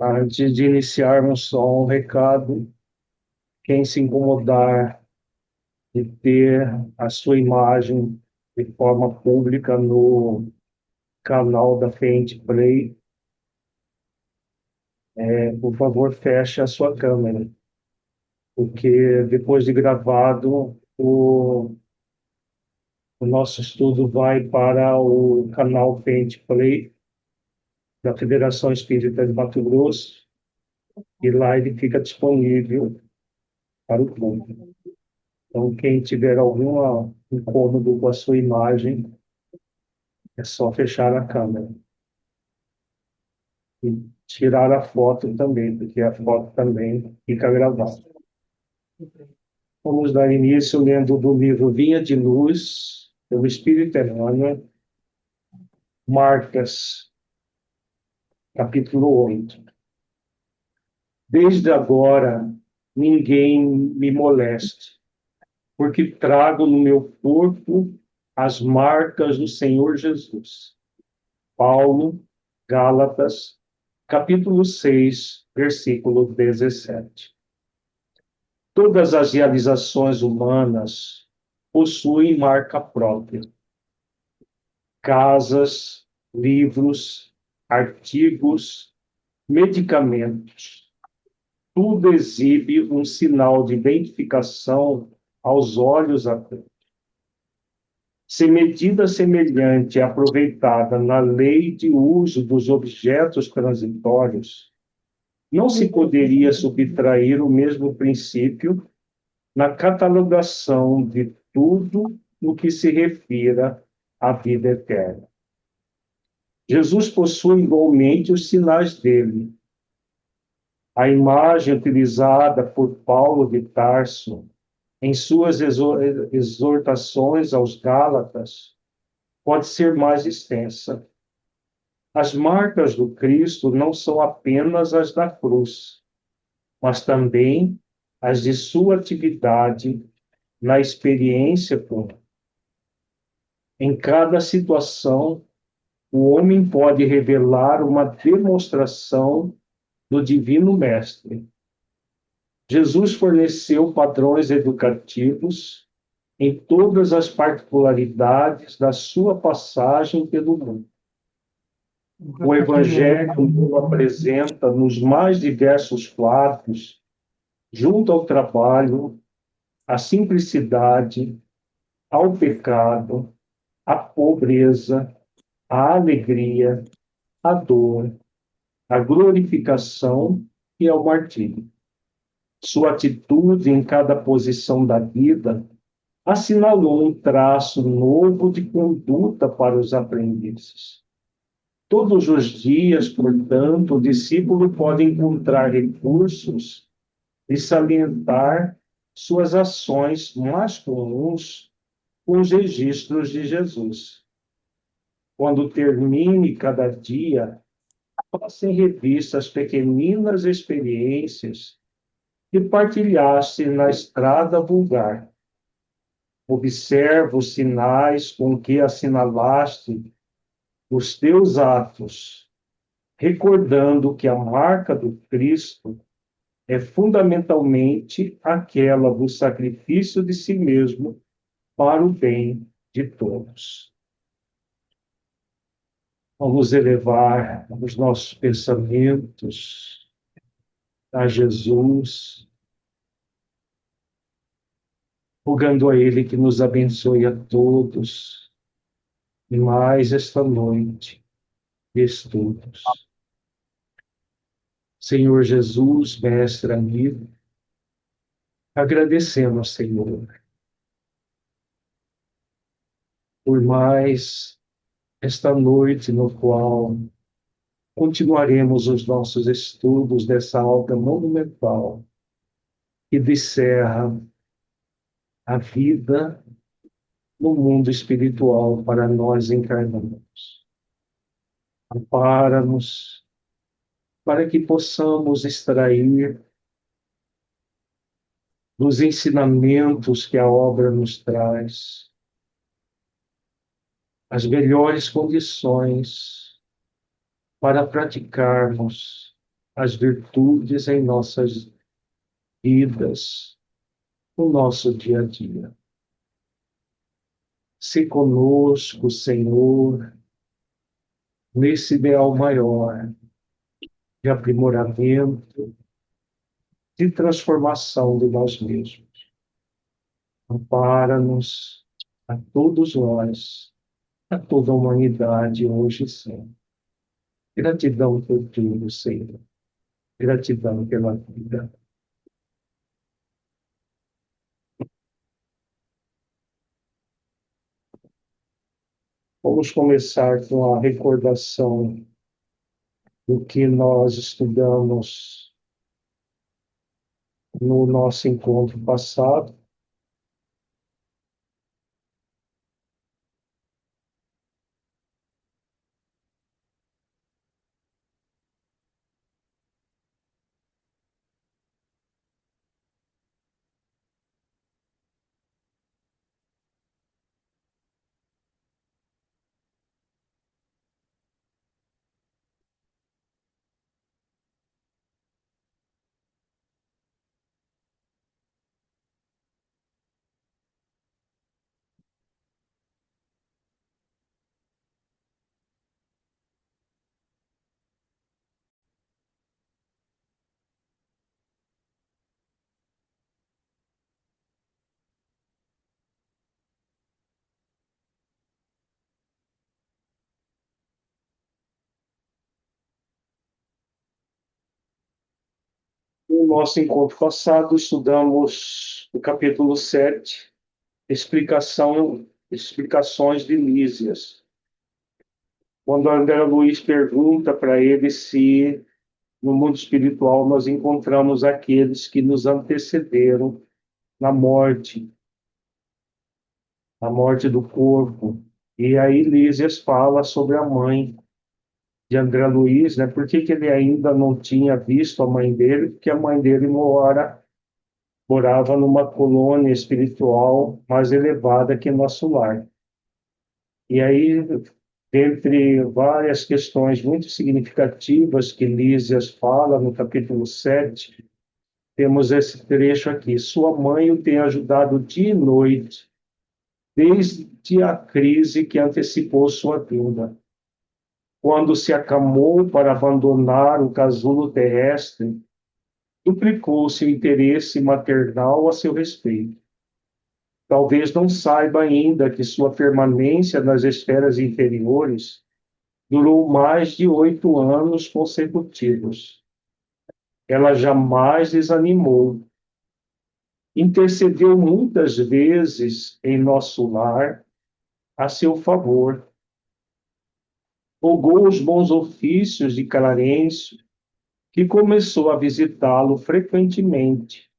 Antes de iniciarmos, só um recado: quem se incomodar de ter a sua imagem de forma pública no canal da Fente Play, por favor, feche a sua câmera, porque depois de gravado, o nosso estudo vai para o canal Fente Play da Federação Espírita de Mato Grosso, e lá ele fica disponível para o público. Então, quem tiver algum incômodo com a sua imagem, é só fechar a câmera e tirar a foto também, porque a foto também fica gravada. Vamos dar início lendo do livro Vinha de Luz, pelo Espírito Emmanuel, Marcas, capítulo 8. Desde agora, ninguém me moleste, porque trago no meu corpo as marcas do Senhor Jesus. Paulo, Gálatas, capítulo 6, versículo 17. Todas as realizações humanas possuem marca própria. Casas, livros, artigos, medicamentos. Tudo exibe um sinal de identificação aos olhos atentos. Se medida semelhante é aproveitada na lei de uso dos objetos transitórios, não se poderia subtrair o mesmo princípio na catalogação de tudo no que se refira à vida eterna. Jesus possui igualmente os sinais dele. A imagem utilizada por Paulo de Tarso em suas exortações aos Gálatas pode ser mais extensa. As marcas do Cristo não são apenas as da cruz, mas também as de sua atividade na experiência comum. Em cada situação, o homem pode revelar uma demonstração do Divino Mestre. Jesus forneceu padrões educativos em todas as particularidades da sua passagem pelo mundo. O Evangelho o apresenta nos mais diversos quadros, junto ao trabalho, à simplicidade, ao pecado, à pobreza, à alegria, à dor, à glorificação e ao martírio. Sua atitude em cada posição da vida assinalou um traço novo de conduta para os aprendizes. Todos os dias, portanto, o discípulo pode encontrar recursos e salientar suas ações mais comuns com os registros de Jesus. Quando termine cada dia, passe em revista as pequeninas experiências que partilhaste na estrada vulgar. Observa os sinais com que assinalaste os teus atos, recordando que a marca do Cristo é fundamentalmente aquela do sacrifício de si mesmo para o bem de todos. Vamos elevar os nossos pensamentos a Jesus, rogando a Ele que nos abençoe a todos e mais esta noite de estudos. Senhor Jesus, mestre amigo, agradecemos, Senhor, por mais esta noite no qual continuaremos os nossos estudos dessa obra monumental que descerra a vida no mundo espiritual para nós encarnados. Ampara-nos para que possamos extrair dos ensinamentos que a obra nos traz as melhores condições para praticarmos as virtudes em nossas vidas, no nosso dia a dia. Se conosco, Senhor, nesse ideal maior de aprimoramento, de transformação de nós mesmos. Ampara-nos a todos nós, a toda a humanidade, hoje e sempre. Gratidão por tudo, Senhor. Gratidão pela vida. Vamos começar com a recordação do que nós estudamos no nosso encontro passado. No nosso encontro passado, estudamos o capítulo 7, explicações de Lísias. Quando André Luiz pergunta para ele se no mundo espiritual nós encontramos aqueles que nos antecederam na morte do corpo. E aí Lísias fala sobre a mãe de André Luiz, né? Por que ele ainda não tinha visto a mãe dele? Porque a mãe dele morava numa colônia espiritual mais elevada que nosso lar. E aí, entre várias questões muito significativas que Lísias fala no capítulo 7, temos esse trecho aqui. Sua mãe o tem ajudado dia e noite, desde a crise que antecipou sua vinda. Quando se acamou para abandonar o casulo terrestre, duplicou seu interesse maternal a seu respeito. Talvez não saiba ainda que sua permanência nas esferas inferiores durou mais de 8 anos consecutivos. Ela jamais desanimou. Intercedeu muitas vezes em nosso lar a seu favor. Rogou os bons ofícios de Clarencio, que começou a visitá-lo frequentemente,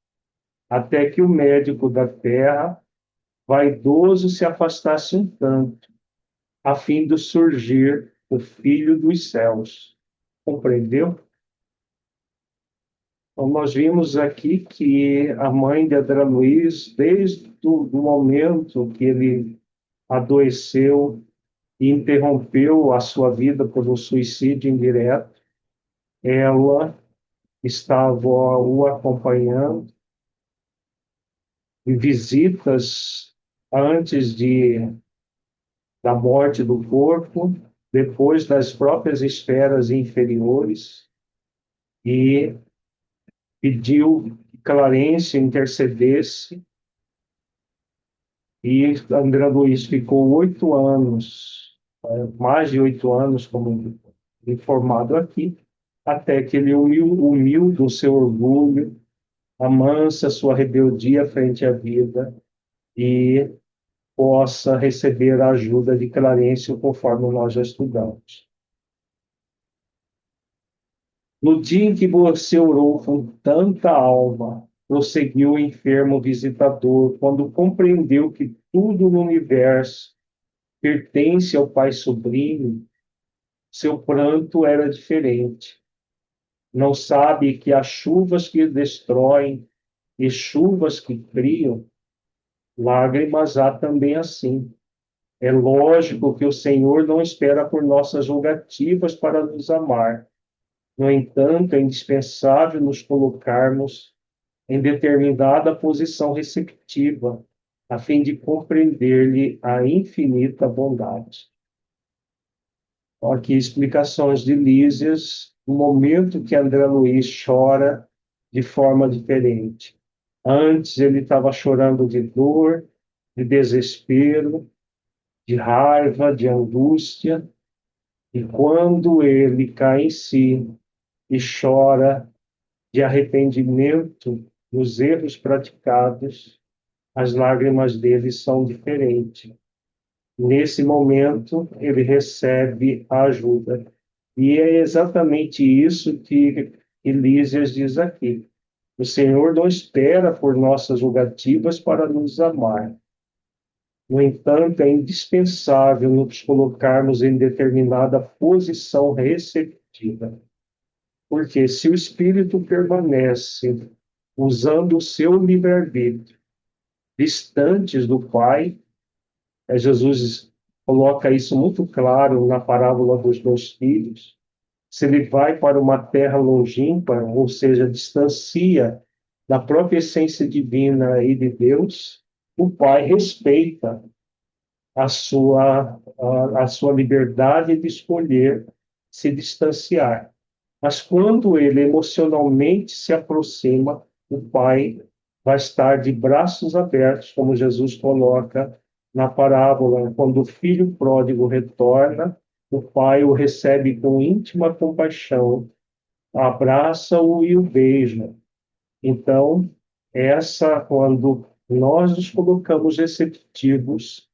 até que o médico da terra, vaidoso, se afastasse um tanto, a fim de surgir o Filho dos céus. Compreendeu? Então, nós vimos aqui que a mãe de André Luiz, desde o momento que ele adoeceu e interrompeu a sua vida por um suicídio indireto, ela estava o acompanhando em visitas antes da morte do corpo, depois das próprias esferas inferiores, e pediu que Clarencio intercedesse, e André Luiz ficou 8 anos, mais de 8 anos, como informado aqui, até que ele uniu do seu orgulho, amansa sua rebeldia frente à vida e possa receber a ajuda de Clarencio, conforme nós já estudamos. No dia em que você orou com tanta alma, prosseguiu o enfermo visitador, quando compreendeu que tudo no universo pertence ao Pai Sublime, seu pranto era diferente. Não sabe que há chuvas que destroem e chuvas que criam? Lágrimas há também assim. É lógico que o Senhor não espera por nossas julgativas para nos amar, No entanto, é indispensável nos colocarmos em determinada posição receptiva, a fim de compreender-lhe a infinita bondade. Aqui explicações de Lísias, no momento que André Luiz chora de forma diferente. Antes ele estava chorando de dor, de desespero, de raiva, de angústia, e quando ele cai em si e chora de arrependimento dos erros praticados, as lágrimas dele são diferentes. Nesse momento, ele recebe a ajuda. E é exatamente isso que Elísias diz aqui. O Senhor não espera por nossas julgativas para nos amar. No entanto, é indispensável nos colocarmos em determinada posição receptiva. Porque se o Espírito permanece usando o seu livre-arbítrio, distantes do Pai, Jesus coloca isso muito claro na parábola dos dois filhos. Se ele vai para uma terra longínqua, ou seja, distancia da própria essência divina e de Deus, o Pai respeita a sua liberdade de escolher se distanciar. Mas quando ele emocionalmente se aproxima, o Pai vai estar de braços abertos, como Jesus coloca na parábola, quando o filho pródigo retorna, o pai o recebe com íntima compaixão, abraça-o e o beija. Então, quando nós nos colocamos receptivos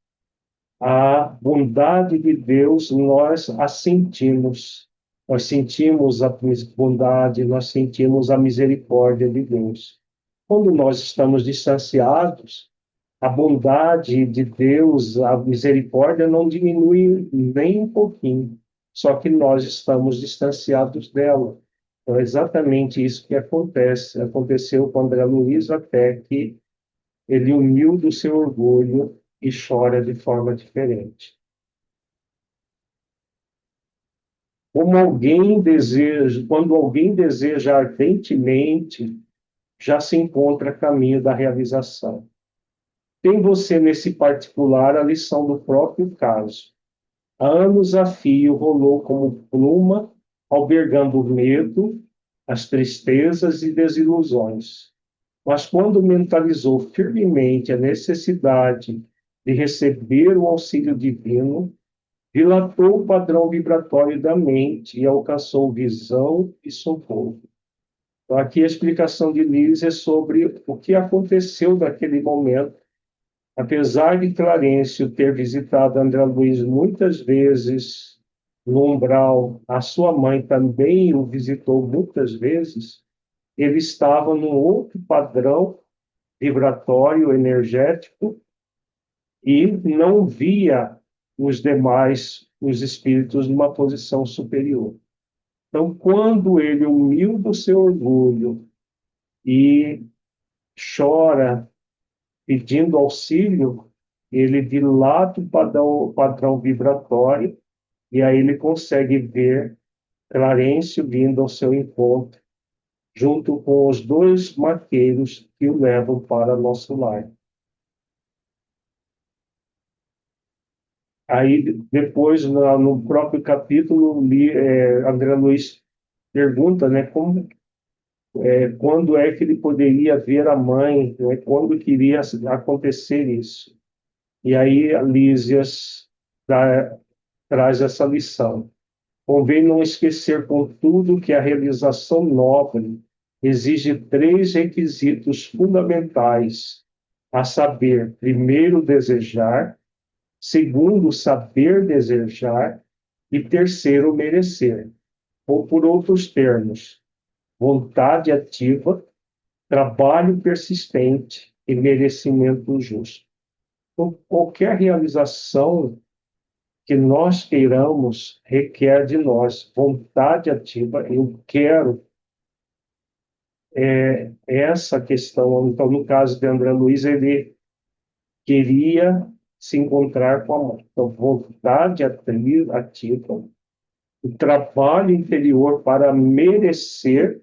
à bondade de Deus, nós a sentimos. Nós sentimos a bondade, nós sentimos a misericórdia de Deus. Quando nós estamos distanciados, a bondade de Deus, a misericórdia não diminui nem um pouquinho, só que nós estamos distanciados dela. Então, é exatamente isso que acontece. Aconteceu com André Luiz até que ele uniu do seu orgulho e chora de forma diferente. Quando alguém deseja ardentemente, já se encontra a caminho da realização. Tem você nesse particular a lição do próprio caso. Há anos a fio rolou como pluma, albergando o medo, as tristezas e desilusões. Mas quando mentalizou firmemente a necessidade de receber o auxílio divino, dilatou o padrão vibratório da mente e alcançou visão e socorro. Então, aqui a explicação de Liz é sobre o que aconteceu naquele momento. Apesar de Clarencio ter visitado André Luiz muitas vezes no umbral, a sua mãe também o visitou muitas vezes, ele estava num outro padrão vibratório, energético, e não via os demais, os espíritos, numa posição superior. Então, quando ele humilha o seu orgulho e chora pedindo auxílio, ele dilata o padrão vibratório e aí ele consegue ver Clarencio vindo ao seu encontro, junto com os dois maqueiros que o levam para nosso lar. Aí, depois, no próprio capítulo, André Luiz pergunta, né, quando é que ele poderia ver a mãe, né, quando queria acontecer isso. E aí, Lísias traz essa lição. Convém não esquecer, contudo, que a realização nobre exige três requisitos fundamentais, a saber, primeiro, desejar, segundo, saber desejar, e terceiro, merecer. Ou, por outros termos, vontade ativa, trabalho persistente e merecimento justo. Então, qualquer realização que nós queiramos requer de nós vontade ativa. Eu quero essa questão. Então, no caso de André Luiz, ele queria se encontrar com a mãe. Então, vontade ativa, o trabalho interior para merecer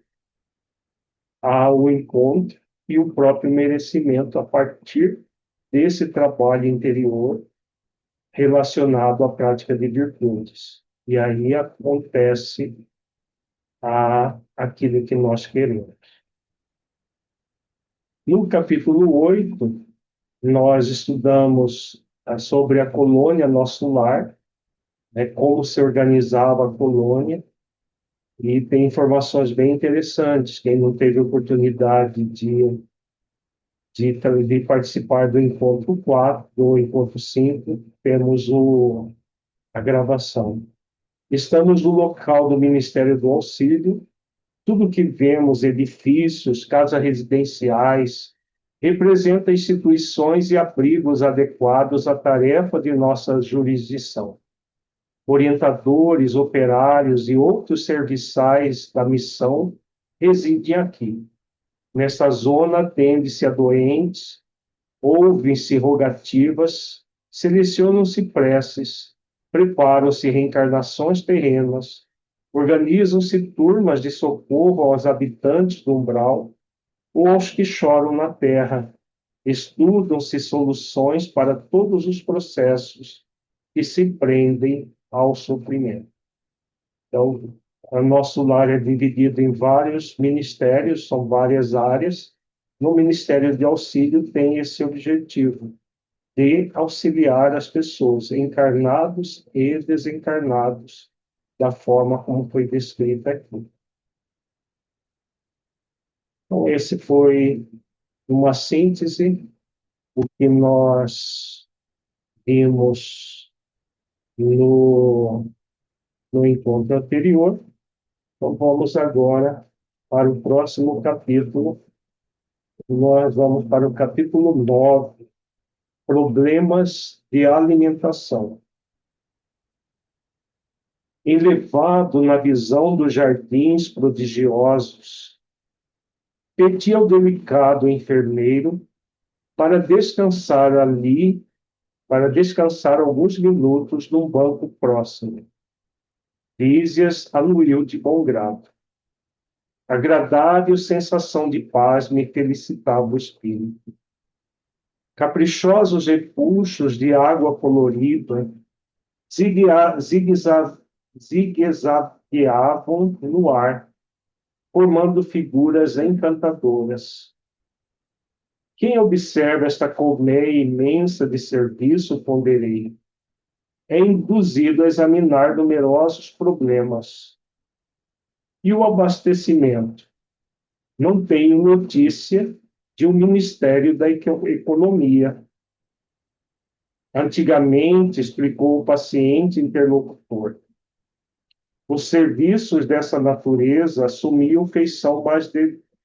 ao encontro e o próprio merecimento a partir desse trabalho interior relacionado à prática de virtudes. E aí acontece aquilo que nós queremos. No capítulo 8, nós estudamos sobre a colônia Nosso Lar, como se organizava a colônia, e tem informações bem interessantes. Quem não teve oportunidade de participar do encontro 4, do encontro 5, temos a gravação. Estamos no local do Ministério do Auxílio. Tudo que vemos, edifícios, casas residenciais, representa instituições e abrigos adequados à tarefa de nossa jurisdição. Orientadores, operários e outros serviçais da missão residem aqui. Nesta zona, atende-se a doentes, ouvem-se rogativas, selecionam-se preces, preparam-se reencarnações terrenas, organizam-se turmas de socorro aos habitantes do umbral ou aos que choram na terra, estudam-se soluções para todos os processos que se prendem ao sofrimento. Então, o nosso lar é dividido em vários ministérios, são várias áreas. No Ministério de Auxílio tem esse objetivo, de auxiliar as pessoas, encarnados e desencarnados, da forma como foi descrita aqui. Então, esse foi uma síntese, o que nós vimos no encontro anterior. Então, vamos agora para o próximo capítulo. Nós vamos para o capítulo 9, problemas de alimentação. Elevado na visão dos jardins prodigiosos, pedi ao delicado enfermeiro para descansar alguns minutos num banco próximo. Lísias anuiu de bom grado. Agradável sensação de paz me felicitava o espírito. Caprichosos repuxos de água colorida zigue-zagueavam no ar, formando figuras encantadoras. Quem observa esta colmeia imensa de serviço, ponderei, é induzido a examinar numerosos problemas. E o abastecimento? Não tenho notícia de um Ministério da Economia. Antigamente, explicou o paciente interlocutor, os serviços dessa natureza assumiam feição mais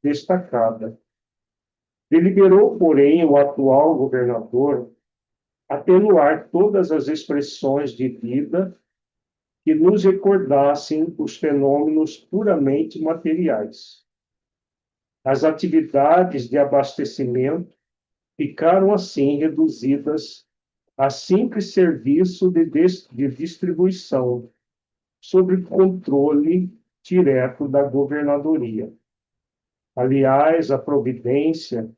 destacada. Deliberou, porém, o atual governador atenuar todas as expressões de vida que nos recordassem os fenômenos puramente materiais. As atividades de abastecimento ficaram, assim, reduzidas a simples serviço de distribuição, sob controle direto da governadoria. Aliás, a providência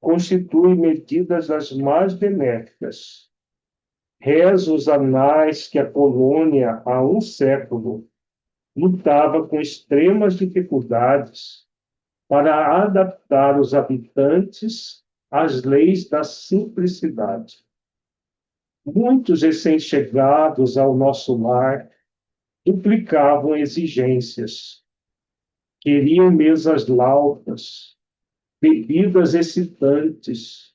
constitui medidas das mais benéficas. Reza os anais que a colônia, há um século, lutava com extremas dificuldades para adaptar os habitantes às leis da simplicidade. Muitos recém-chegados ao nosso lar duplicavam exigências. Queriam mesas lautas, bebidas excitantes,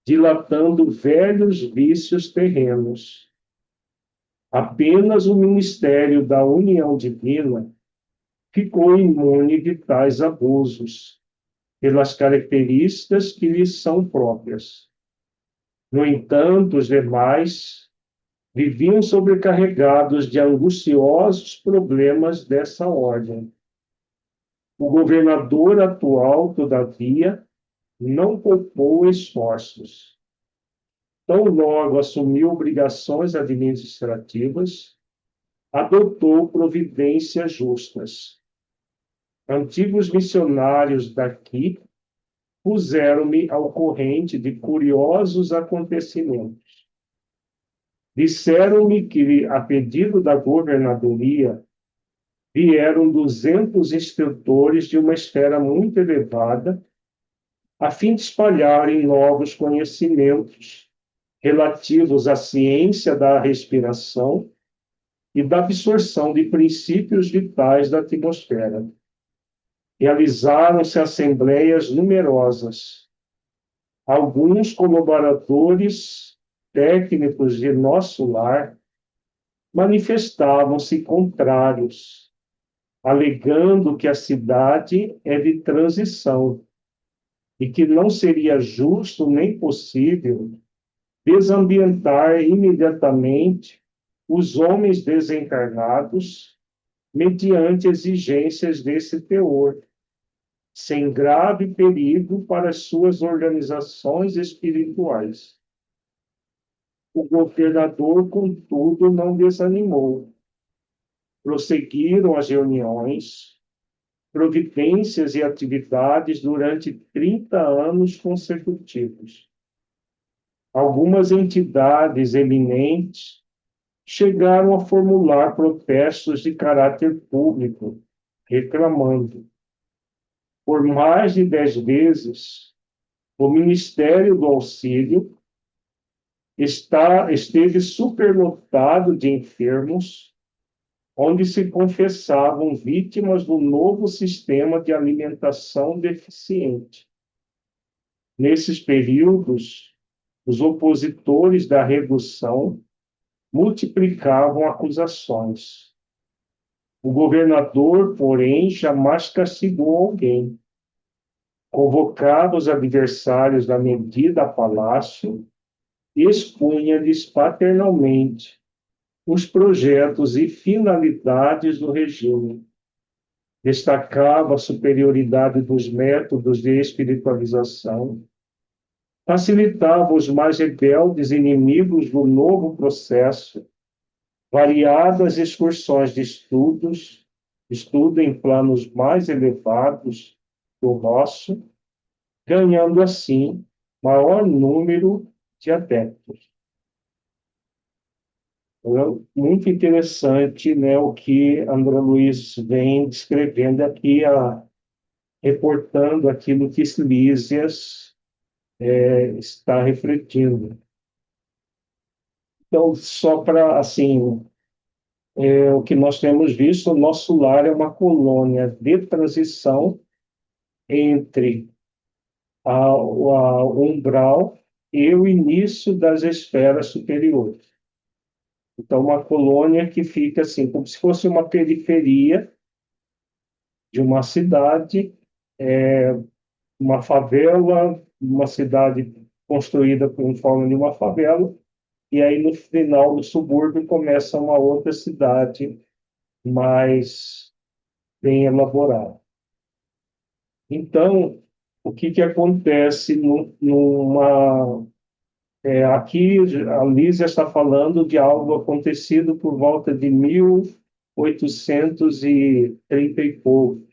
dilatando velhos vícios terrenos. Apenas o ministério da união divina ficou imune de tais abusos, pelas características que lhes são próprias. No entanto, os demais viviam sobrecarregados de angustiosos problemas dessa ordem. O governador atual, todavia, não poupou esforços. Tão logo assumiu obrigações administrativas, adotou providências justas. Antigos missionários daqui puseram-me ao corrente de curiosos acontecimentos. Disseram-me que, a pedido da governadoria, vieram 200 instrutores de uma esfera muito elevada, a fim de espalharem novos conhecimentos relativos à ciência da respiração e da absorção de princípios vitais da atmosfera. Realizaram-se assembleias numerosas. Alguns colaboradores técnicos de nosso lar manifestavam-se contrários, alegando que a cidade é de transição e que não seria justo nem possível desambientar imediatamente os homens desencarnados mediante exigências desse teor, sem grave perigo para as suas organizações espirituais. O governador, contudo, não desanimou. Prosseguiram as reuniões, providências e atividades durante 30 anos consecutivos. Algumas entidades eminentes chegaram a formular protestos de caráter público, reclamando. Por mais de 10 vezes, o Ministério do Auxílio esteve superlotado de enfermos, onde se confessavam vítimas do novo sistema de alimentação deficiente. Nesses períodos, os opositores da redução multiplicavam acusações. O governador, porém, jamais castigou alguém. Convocava os adversários da medida a palácio e expunha-lhes paternalmente os projetos e finalidades do regime. Destacava a superioridade dos métodos de espiritualização, facilitava os mais rebeldes inimigos do novo processo, variadas excursões de estudo em planos mais elevados do nosso, ganhando assim maior número de adeptos. Então, muito interessante, né, o que André Luiz vem descrevendo aqui, reportando aquilo que Lísias está refletindo. Então, só para, assim, o que nós temos visto, o nosso lar é uma colônia de transição entre o umbral e o início das esferas superiores. Então, uma colônia que fica assim, como se fosse uma periferia de uma cidade, uma favela, uma cidade construída em forma de uma favela, e aí no final do subúrbio começa uma outra cidade mais bem elaborada. Então, o que que acontece aqui a Lísia está falando de algo acontecido por volta de 1830 e pouco,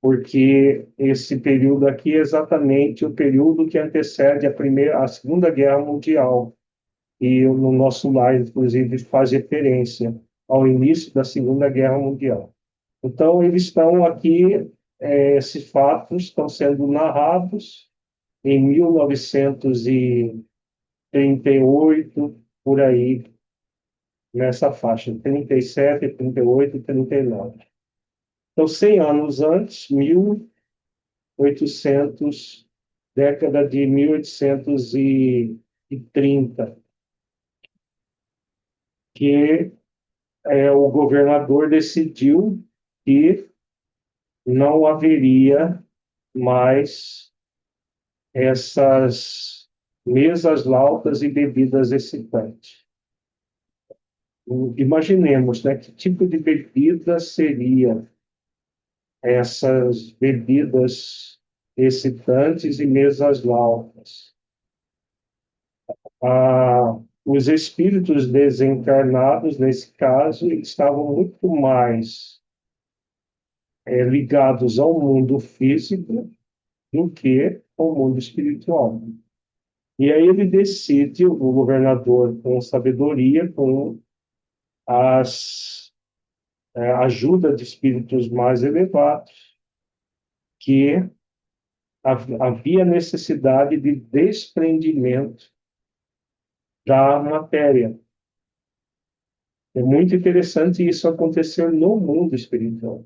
porque esse período aqui é exatamente o período que antecede a Segunda Guerra Mundial, e no nosso lar, inclusive, faz referência ao início da Segunda Guerra Mundial. Então, eles estão aqui, esses fatos estão sendo narrados em 1938, por aí, nessa faixa, 37, 38, 39. Então, 100 anos antes, 1800, década de 1830, que o governador decidiu que não haveria mais essas mesas lautas e bebidas excitantes. Imaginemos, né, que tipo de bebida seria essas bebidas excitantes e mesas lautas. os espíritos desencarnados, nesse caso, estavam muito mais ligados ao mundo físico do que ao mundo espiritual. E aí ele decide, o governador, com sabedoria, com a ajuda de espíritos mais elevados, que havia necessidade de desprendimento da matéria. É muito interessante isso acontecer no mundo espiritual,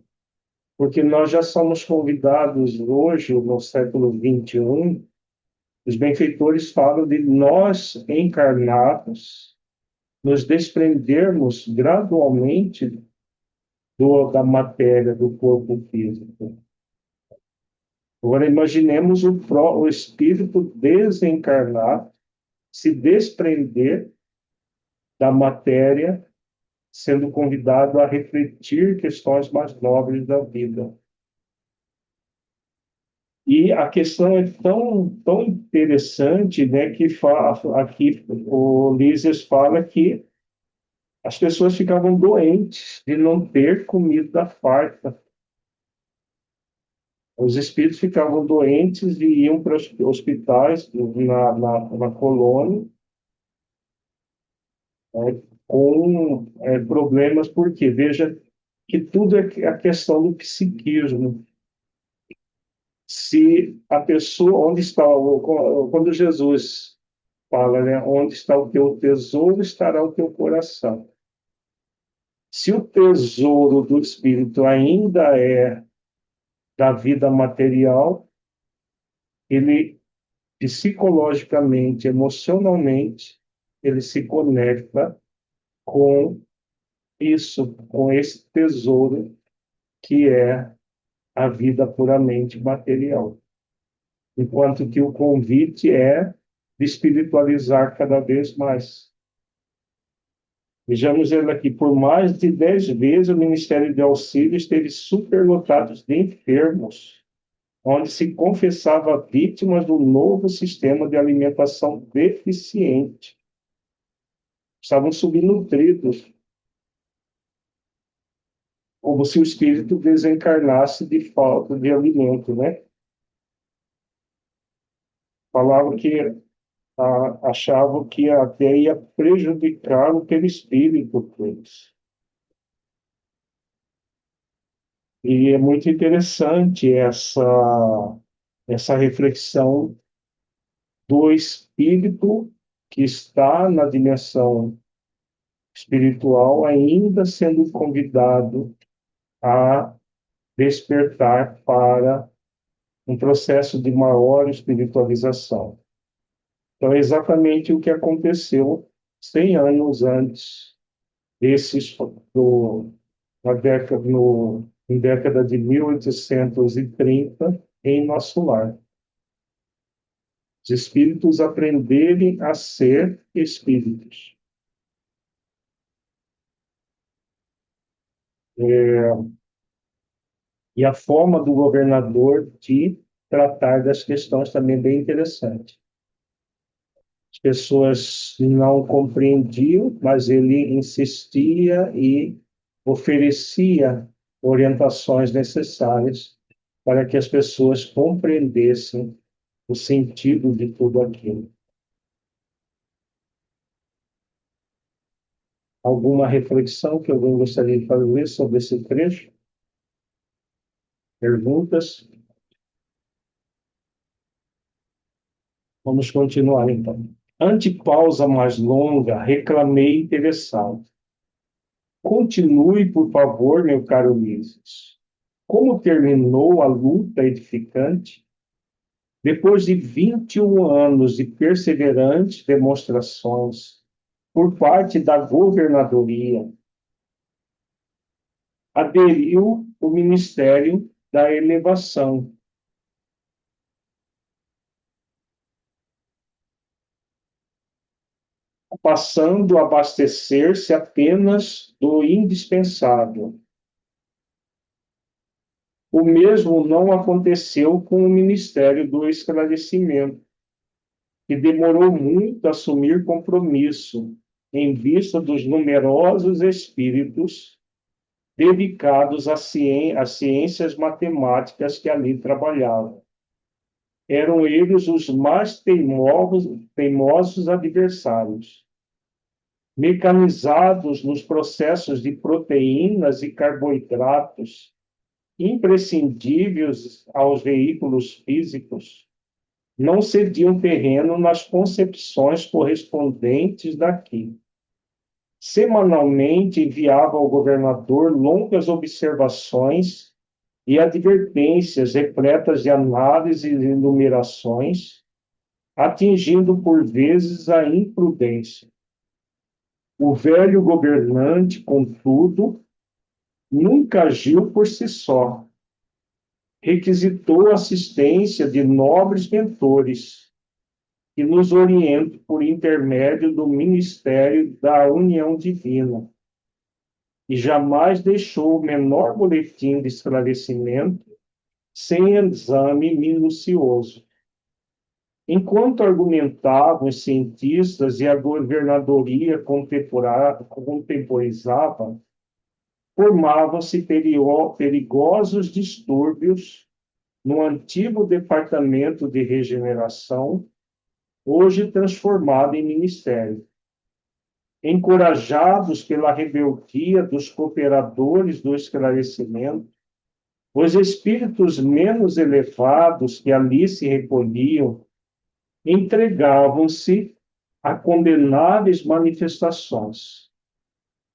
porque nós já somos convidados hoje, no século XXI, os benfeitores falam de nós encarnados nos desprendermos gradualmente da matéria, do corpo físico. Agora, imaginemos o espírito desencarnado se desprender da matéria, sendo convidado a refletir questões mais nobres da vida. E a questão é tão interessante, né, que aqui o Lísias fala que as pessoas ficavam doentes de não ter comida farta. Os espíritos ficavam doentes e iam para os hospitais na colônia, né, com problemas, porque veja que tudo é a questão do psiquismo. Se a pessoa, onde está, quando Jesus fala, né, onde está o teu tesouro, estará o teu coração. Se o tesouro do espírito ainda é da vida material, ele psicologicamente, emocionalmente, ele se conecta com isso, com esse tesouro que é a vida puramente material. Enquanto que o convite é de espiritualizar cada vez mais. Vejamos ele aqui, por mais de 10 vezes o Ministério de Auxílio esteve superlotado de enfermos, onde se confessava vítimas do novo sistema de alimentação deficiente. Estavam subnutridos, como se o espírito desencarnasse de falta de alimento, né? Falavam que achavam que até ia prejudicar o perispírito deles. E é muito interessante essa reflexão do espírito que está na dimensão espiritual, ainda sendo convidado a despertar para um processo de maior espiritualização. Então, é exatamente o que aconteceu 100 anos antes desses, em década de 1830, em nosso lar. Os espíritos aprenderem a ser espíritos. E a forma do governador de tratar das questões também é bem interessante. As pessoas não compreendiam, mas ele insistia e oferecia orientações necessárias para que as pessoas compreendessem o sentido de tudo aquilo. Alguma reflexão que alguém gostaria de fazer sobre esse trecho? Perguntas? Vamos continuar, então. Ante pausa mais longa, reclamei interessado. Continue, por favor, meu caro Ulisses. Como terminou a luta edificante? Depois de 21 anos de perseverantes demonstrações por parte da governadoria, aderiu o Ministério da Elevação, passando a abastecer-se apenas do indispensável. O mesmo não aconteceu com o Ministério do Esclarecimento. que demorou muito a assumir compromisso, em vista dos numerosos espíritos dedicados às ciências matemáticas que ali trabalhavam. Eram eles os mais teimosos adversários. Mecanizados nos processos de proteínas e carboidratos, imprescindíveis aos veículos físicos, não cediam terreno nas concepções correspondentes daqui. Semanalmente enviava ao governador longas observações e advertências repletas de análises e numerações, atingindo por vezes a imprudência. O velho governante, contudo, nunca agiu por si só. Requisitou a assistência de nobres mentores que nos orientam por intermédio do ministério da união divina, e jamais deixou o menor boletim de esclarecimento sem exame minucioso. Enquanto argumentavam os cientistas e a governadoria contemporizava, formavam-se perigosos distúrbios no antigo Departamento de Regeneração, hoje transformado em ministério. Encorajados pela rebeldia dos cooperadores do esclarecimento, os espíritos menos elevados que ali se recolhiam entregavam-se a condenáveis manifestações.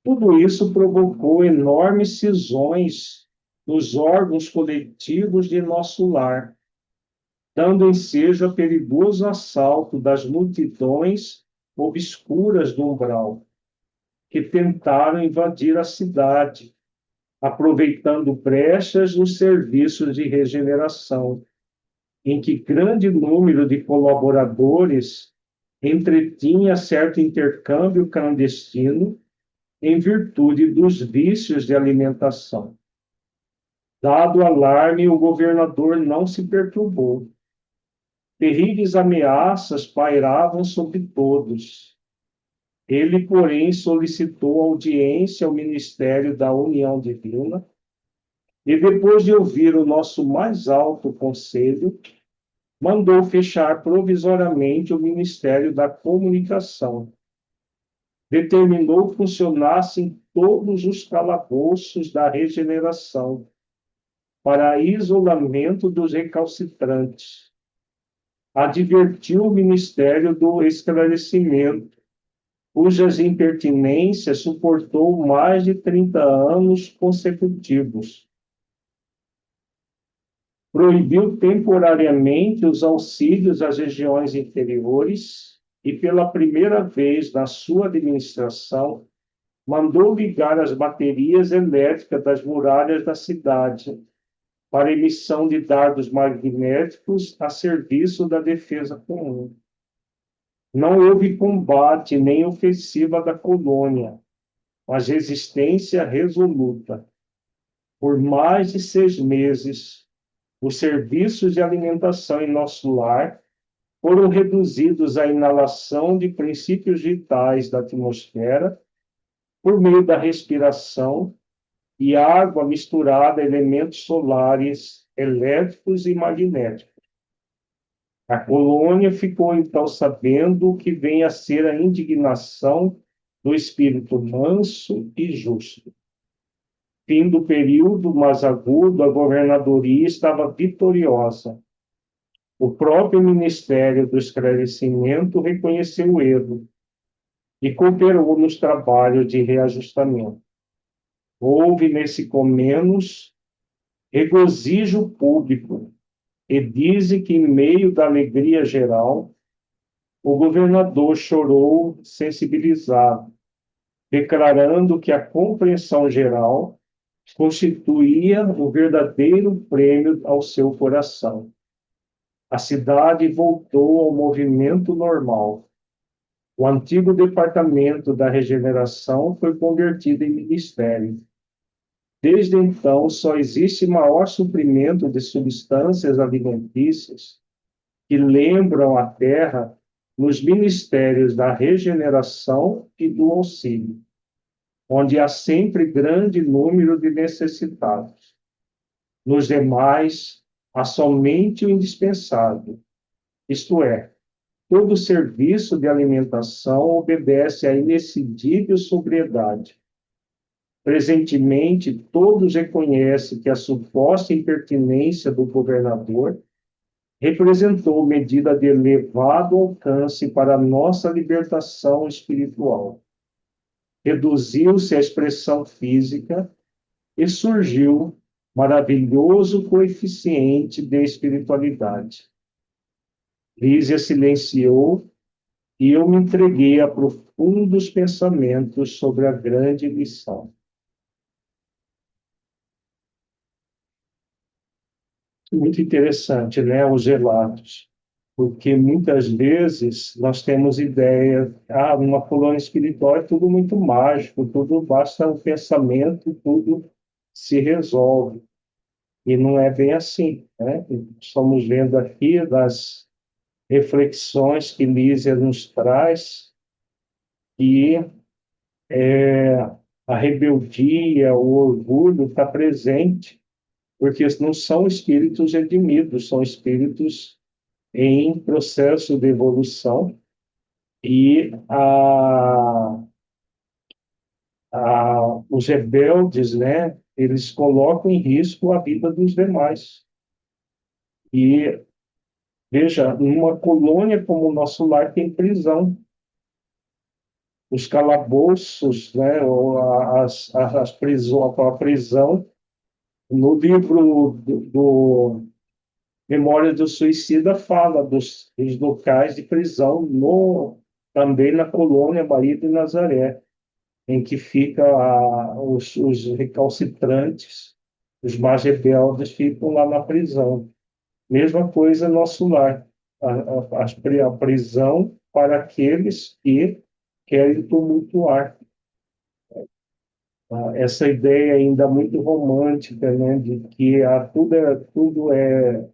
Tudo isso provocou enormes cisões nos órgãos coletivos de nosso lar, dando ensejo a perigoso assalto das multidões obscuras do umbral, que tentaram invadir a cidade, aproveitando brechas nos serviços de regeneração, em que grande número de colaboradores entretinha certo intercâmbio clandestino em virtude dos vícios de alimentação. Dado o alarme, o governador não se perturbou. Terríveis ameaças pairavam sobre todos. Ele, porém, solicitou audiência ao Ministério da União Divina e, depois de ouvir o nosso mais alto conselho, mandou fechar provisoriamente o Ministério da Comunicação. Determinou funcionassem todos os calabouços da regeneração para isolamento dos recalcitrantes. Advertiu o Ministério do Esclarecimento, cujas impertinências suportou mais de 30 anos consecutivos. Proibiu temporariamente os auxílios às regiões inferiores e, pela primeira vez na sua administração, mandou ligar as baterias elétricas das muralhas da cidade para emissão de dardos magnéticos a serviço da defesa comum. Não houve combate nem ofensiva da colônia, mas resistência resoluta. Por mais de 6 meses, os serviços de alimentação em nosso lar foram reduzidos à inalação de princípios vitais da atmosfera por meio da respiração e água misturada a elementos solares, elétricos e magnéticos. A colônia ficou então sabendo o que vem a ser a indignação do espírito manso e justo. Fim do período mais agudo, a governadoria estava vitoriosa. O próprio Ministério do Esclarecimento reconheceu o erro e cooperou nos trabalhos de reajustamento. Houve nesse comenos regozijo público, e dizem que, em meio da alegria geral, o governador chorou sensibilizado, declarando que a compreensão geral constituía o verdadeiro prêmio ao seu coração. A cidade voltou ao movimento normal. O antigo departamento da regeneração foi convertido em ministério. Desde então, só existe maior suprimento de substâncias alimentícias que lembram a terra nos ministérios da regeneração e do auxílio, onde há sempre grande número de necessitados. Nos demais, há somente o indispensável, isto é, todo serviço de alimentação obedece à inexcedível sobriedade. Presentemente, todos reconhecem que a suposta impertinência do governador representou medida de elevado alcance para a nossa libertação espiritual. Reduziu-se a expressão física e surgiu maravilhoso coeficiente de espiritualidade. Lísia silenciou e eu me entreguei a profundos pensamentos sobre a grande lição. Muito interessante, né, os relatos, porque muitas vezes nós temos ideia, uma colônia espiritual é tudo muito mágico, tudo basta o pensamento, tudo se resolve. E não é bem assim, né? Estamos vendo aqui das reflexões que Lísia nos traz, e a rebeldia, o orgulho está presente, porque não são espíritos redimidos, são espíritos em processo de evolução, e os rebeldes, né, eles colocam em risco a vida dos demais. E, veja, numa colônia como o nosso lar tem prisão. Os calabouços, né, ou as prisões, a prisão, no livro do Memória do Suicida fala dos locais de prisão também na colônia Bahia de Nazaré, em que fica os recalcitrantes, os mais rebeldes ficam lá na prisão. Mesma coisa nosso lar, a prisão para aqueles que querem tumultuar. Essa ideia ainda muito romântica, né, de que tudo é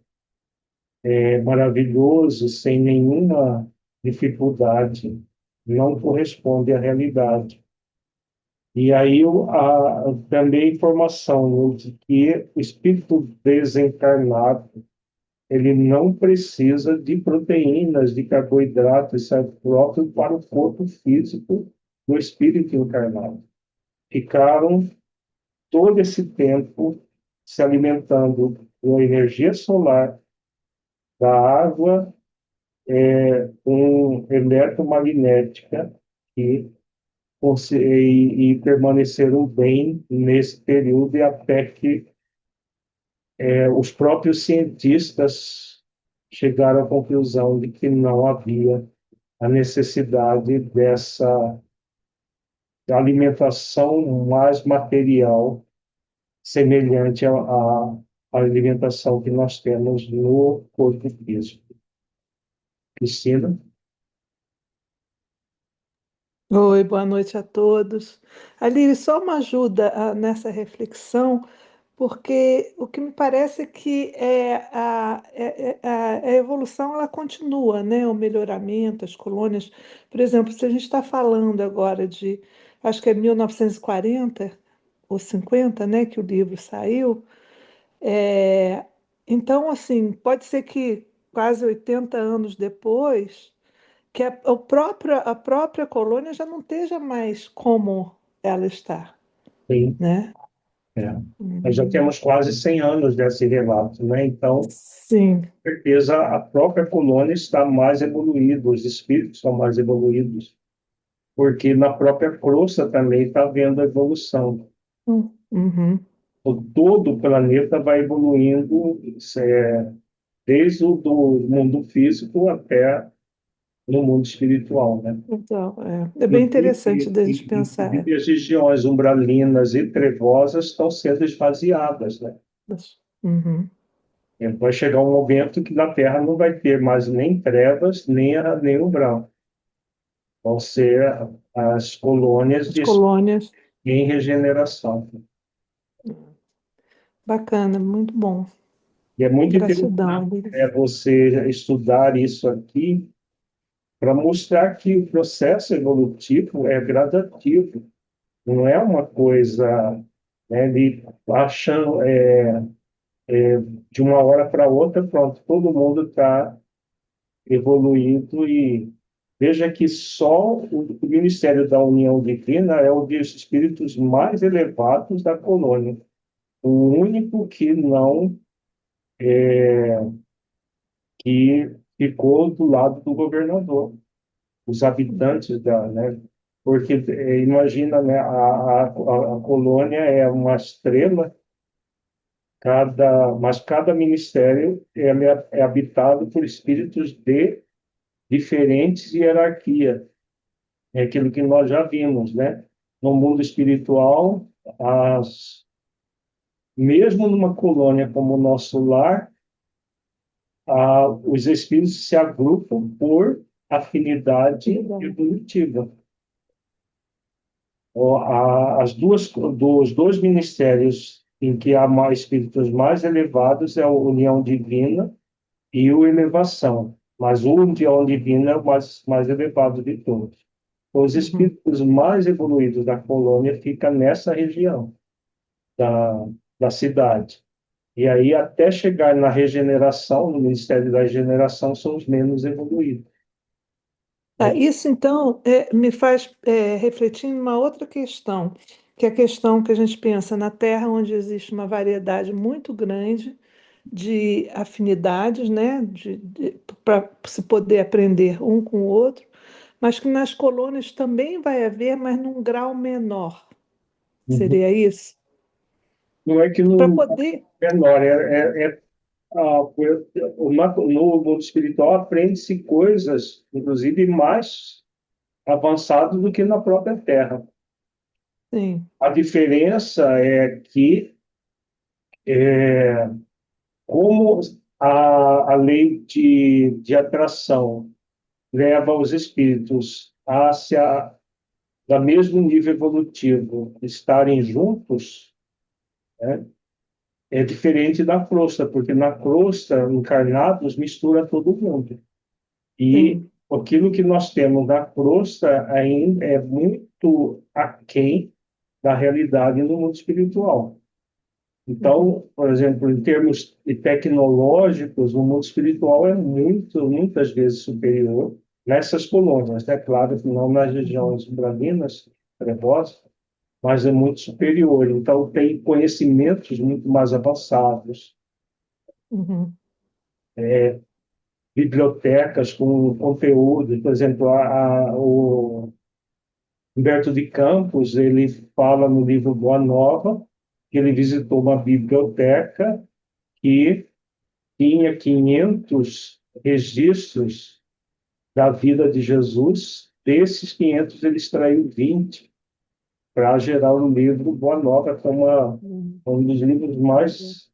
maravilhoso, sem nenhuma dificuldade, não corresponde à realidade. E aí também a informação, né, de que o espírito desencarnado ele não precisa de proteínas, de carboidratos, isso é próprio para o corpo físico do espírito encarnado. Ficaram todo esse tempo se alimentando com energia solar, da água eletromagnética e, e permaneceram bem nesse período, e até que os próprios cientistas chegaram à conclusão de que não havia a necessidade dessa alimentação mais material, semelhante à alimentação que nós temos no corpo físico. Cristina? Oi, boa noite a todos. Aline, só uma ajuda nessa reflexão, porque o que me parece é que a evolução ela continua, né? O melhoramento, as colônias. Por exemplo, se a gente está falando agora de, acho que é 1940 ou 50, né, que o livro saiu, é, então, assim, pode ser que quase 80 anos depois que a própria colônia já não esteja mais como ela está, Sim. né? É. Nós já Hum. temos quase 100 anos desse relato, né? Então, Sim, com certeza, a própria colônia está mais evoluída, os espíritos são mais evoluídos, porque na própria crosta também está havendo evolução. uhum. Todo o planeta vai evoluindo, desde o do mundo físico até no mundo espiritual, né? Então, é bem interessante Inclusive, da gente pensar. as regiões umbralinas e trevosas estão sendo esvaziadas, né? Uhum. Vai chegar um momento que na Terra não vai ter mais nem trevas, nem umbral. Vão ser as colônias As colônias, em regeneração. bacana, muito bom. E é muito interessante Gratidão, Aline. você estudar isso aqui, para mostrar que o processo evolutivo é gradativo, não é uma coisa, né, de achando, de uma hora para outra, pronto, todo mundo está evoluindo. E veja que só o Ministério da União Divina é um dos espíritos mais elevados da colônia, o único que não, que ficou do lado do governador, os habitantes da, né? Porque imagina, né, a colônia é uma estrela, mas cada ministério é habitado por espíritos de diferentes hierarquia. É aquilo que nós já vimos, né? No mundo espiritual, mesmo numa colônia como o nosso lar, os espíritos se agrupam por afinidade Legal. evolutiva. Os dois ministérios em que há mais espíritos mais elevados é a união divina e o elevação. Mas o união divina é o mais elevado de todos. Os Uhum. espíritos mais evoluídos da colônia ficam nessa região da, da cidade. E aí, até chegar na regeneração, no Ministério da Regeneração, são os menos evoluídos. Tá, isso, então, me faz refletir em uma outra questão, que é a questão que a gente pensa na Terra, onde existe uma variedade muito grande de afinidades, né, para se poder aprender um com o outro, mas que nas colônias também vai haver, mas num grau menor. Uhum. Seria isso? Não é que Para no poder. menor, no mundo espiritual aprende-se coisas, inclusive mais avançadas do que na própria Terra. Sim, A diferença é que, como a lei de atração leva os espíritos da mesmo nível evolutivo, estarem juntos, né? É diferente da crosta, porque na crosta, encarnados, mistura todo mundo. E sim. aquilo que nós temos na crosta ainda é muito aquém da realidade no mundo espiritual. Uhum, Então, por exemplo, em termos tecnológicos, o mundo espiritual é muitas vezes superior nessas colônias, né? Claro que não nas uhum, regiões umbralinas, trevosas, mas é muito superior. Então, tem conhecimentos muito mais avançados, uhum, bibliotecas com conteúdo. Por exemplo, o Humberto de Campos, ele fala no livro Boa Nova que ele visitou uma biblioteca que tinha 500 registros da vida de Jesus. Desses 500, ele extraiu 20 para gerar o livro Boa Nova, que é uhum, um dos livros mais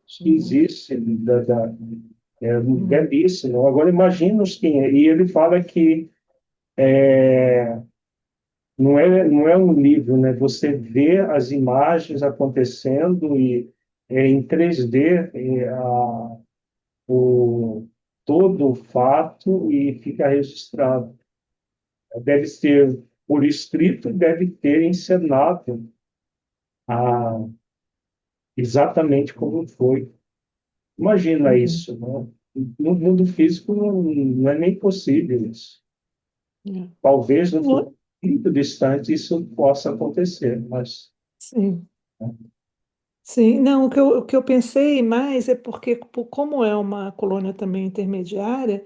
que uhum, existe, uhum, belíssimo. Agora, imagina os 500. E ele fala que não é um livro, né? Você vê as imagens acontecendo e em 3D, o, todo o fato e fica registrado. Deve ser por escrito, deve ter encenado a, exatamente como foi. Imagina uhum. isso, né? No mundo físico não é nem possível isso. É. Talvez no Não é? futuro muito distante isso possa acontecer, mas, Sim. né? Sim, não, o que eu pensei mais é porque, como é uma colônia também intermediária,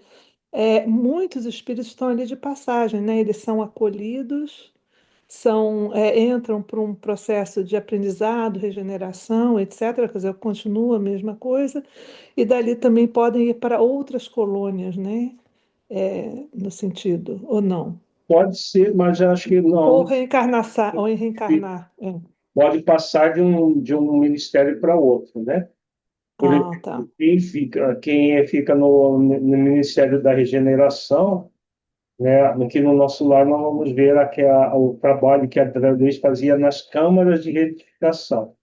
muitos espíritos estão ali de passagem, né? Eles são acolhidos, entram por um processo de aprendizado, regeneração, etc. Quer dizer, continua a mesma coisa, e dali também podem ir para outras colônias, né? No sentido, ou não? Pode ser, mas eu acho que Ou não. reencarnar, ou reencarnar. É. Pode passar de um ministério para outro, né? Por Ah, exemplo, tá. quem fica no Ministério da Regeneração, né? Aqui no nosso lar nós vamos ver o trabalho que a André Luiz fazia nas câmaras de retificação.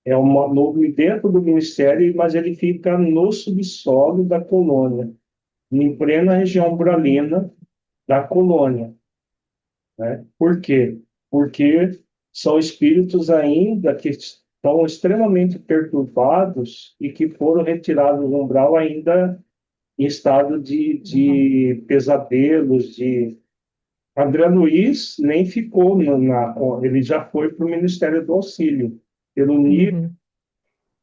É no dentro do Ministério, mas ele fica no subsolo da colônia. em plena região umbralina da colônia, né? Por quê? Porque são espíritos ainda que estão extremamente perturbados e que foram retirados do umbral ainda em estado Uhum. de pesadelos, de... André Luiz nem ficou ele já foi para o Ministério do Auxílio, pelo nível, Uhum.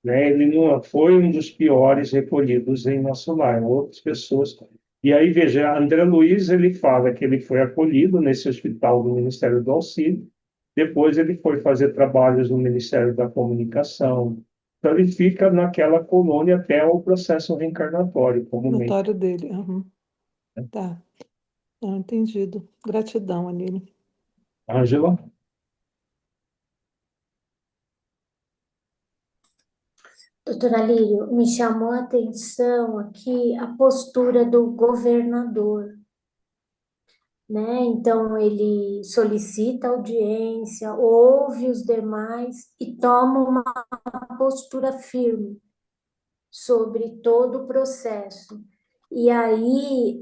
né? Ele não foi um dos piores recolhidos em nosso lar, outras pessoas. E aí, veja, André Luiz, ele fala que ele foi acolhido nesse hospital do Ministério do Auxílio, depois ele foi fazer trabalhos no Ministério da Comunicação, então ele fica naquela colônia até o processo reencarnatório, comumente. Notório dele. Uhum. Tá. Não, entendido. Gratidão, Anílio. Ângela? Doutora Lírio, me chamou a atenção aqui a postura do governador, né? Então, ele solicita audiência, ouve os demais e toma uma postura firme sobre todo o processo. E aí,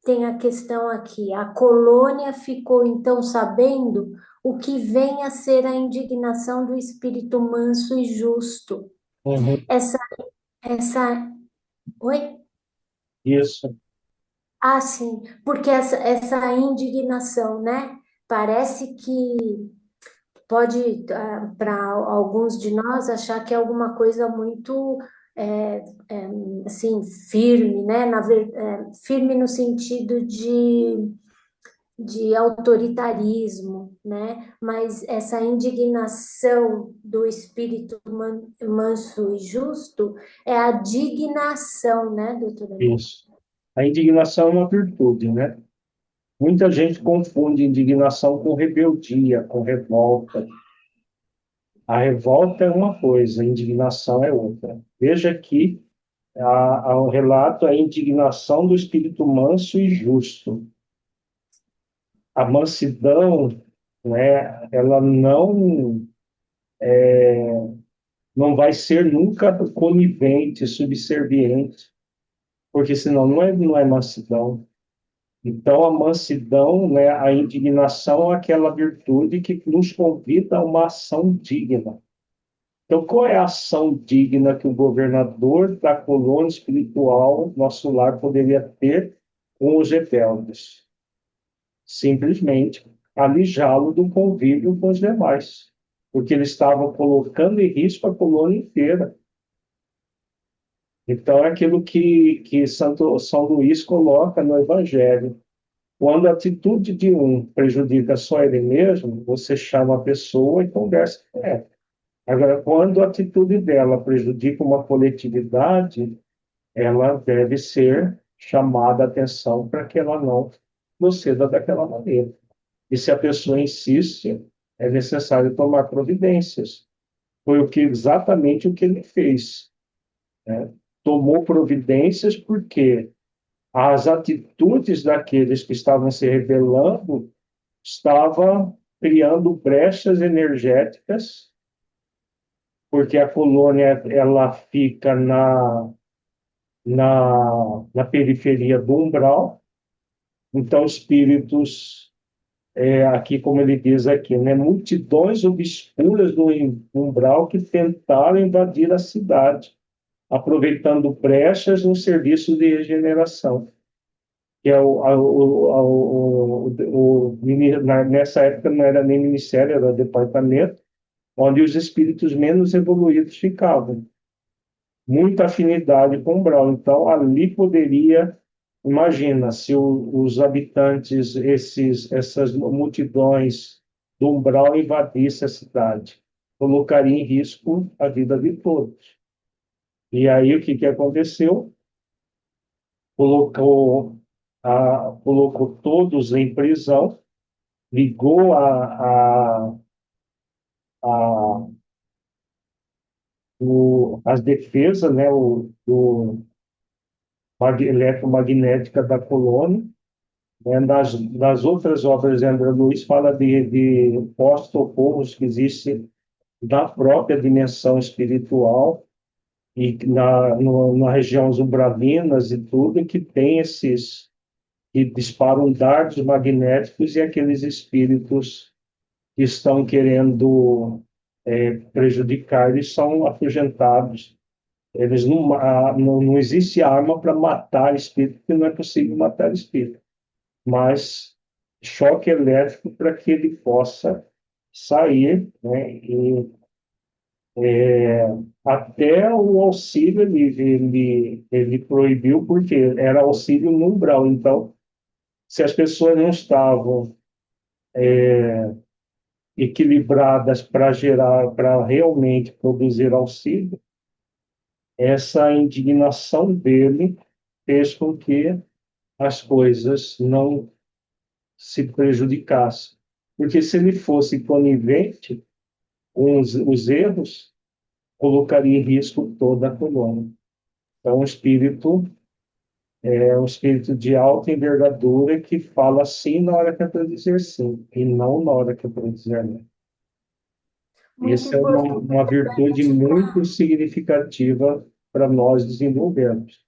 tem a questão aqui, a colônia ficou então sabendo o que vem a ser a indignação do espírito manso e justo. Uhum. Essa, essa, oi? Isso. Ah, sim, porque essa indignação, né? Parece que pode, para alguns de nós, achar que é alguma coisa muito, é, é, assim, firme, né? Firme no sentido de autoritarismo, né? Mas essa indignação do espírito manso e justo é a dignação, né, doutora Lívia? Isso. A indignação é uma virtude, né? Muita gente confunde indignação com rebeldia, com revolta. A revolta é uma coisa, a indignação é outra. Veja aqui o relato, a indignação do espírito manso e justo. A mansidão, né, ela não vai ser nunca conivente, subserviente, porque senão não é mansidão. Então, a mansidão, né, a indignação é aquela virtude que nos convida a uma ação digna. Então, qual é a ação digna que o governador da colônia espiritual, nosso lar, poderia ter com os rebeldes? Simplesmente alijá-lo do convívio com os demais, porque ele estava colocando em risco a colônia inteira. Então, é aquilo que São Luís coloca no Evangelho. Quando a atitude de um prejudica só ele mesmo, você chama a pessoa e conversa com ela. Agora, quando a atitude dela prejudica uma coletividade, ela deve ser chamada a atenção para que ela não proceda daquela maneira. E se a pessoa insiste, é necessário tomar providências. Foi exatamente o que ele fez, né? Tomou providências porque as atitudes daqueles que estavam se rebelando estavam criando brechas energéticas, porque a colônia ela fica na periferia do umbral, então espíritos, aqui como ele diz aqui, né, multidões obscuras do umbral que tentaram invadir a cidade, aproveitando brechas no serviço de regeneração. Que é nessa época não era nem ministério, era departamento, onde os espíritos menos evoluídos ficavam. Muita afinidade com o umbral. Então, ali poderia, imagina, se os habitantes, essas multidões do umbral invadissem a cidade, colocaria em risco a vida de todos. E aí, o que aconteceu? Colocou todos em prisão, ligou as defesas, né, eletromagnética da colônia. Né, nas outras obras de André Luiz fala de postos que existem na própria dimensão espiritual, e na região umbralinas e tudo, que tem esses que disparam dardos magnéticos e aqueles espíritos que estão querendo prejudicar, eles são afugentados. Eles não existe arma para matar espírito, porque não é possível matar espírito. Mas choque elétrico para que ele possa sair, né? E até o auxílio ele proibiu, porque era auxílio no umbral. Então, se as pessoas não estavam equilibradas para gerar, para realmente produzir auxílio, essa indignação dele fez com que as coisas não se prejudicassem. Porque se ele fosse conivente com os erros, colocaria em risco toda a colônia. Então, um espírito de alta envergadura que fala sim na hora que é para dizer sim, e não na hora que é para dizer não. Muito Essa é uma importante para a virtude gente muito significativa para nós desenvolvermos,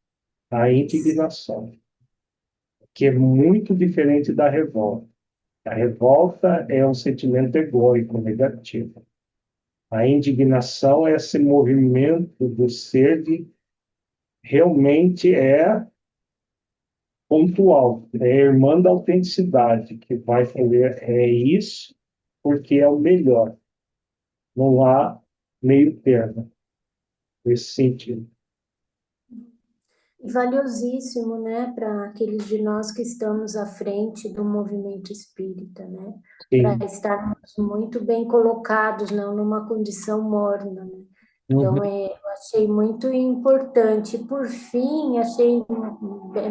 a indignação, que é muito diferente da revolta. A revolta é um sentimento egóico, negativo. A indignação é esse movimento do ser de realmente pontual, é a irmã da autenticidade, que vai fazer isso porque é o melhor. Não há meio termo nesse sentido. valiosíssimo, né, para aqueles de nós que estamos à frente do movimento espírita, né, para Sim. estarmos muito bem colocados, não numa condição morna, né? Então, Uhum. eu achei muito importante. Por fim,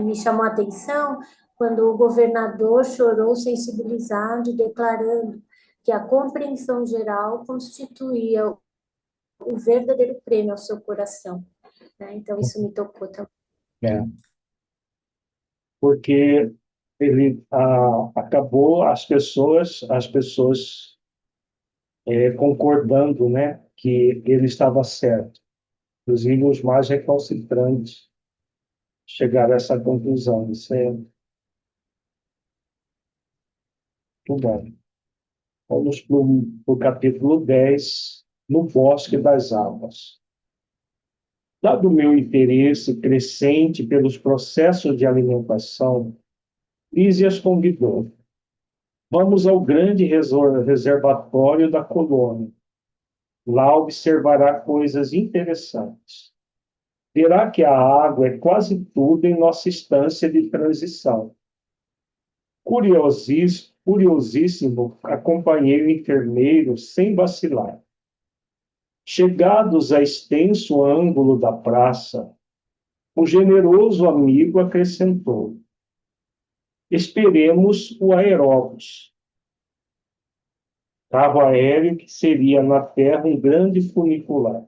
me chamou a atenção quando o governador chorou sensibilizado, declarando que a compreensão geral constituía o verdadeiro prêmio ao seu coração, né? Então, isso me tocou também. É. Porque ele acabou as pessoas concordando, né, que ele estava certo. Inclusive os mais recalcitrantes chegaram a essa conclusão. Isso é muito bom. Vamos para o capítulo 10, no Bosque das Almas. Dado o meu interesse crescente pelos processos de alimentação, Lísias convidou. Vamos ao grande reservatório da colônia. Lá observará coisas interessantes. Verá que a água é quase tudo em nossa estância de transição. Curiosíssimo, acompanhei o enfermeiro sem vacilar. Chegados a extenso ângulo da praça, o generoso amigo acrescentou: esperemos o aeróbus, carro aéreo que seria na Terra um grande funicular.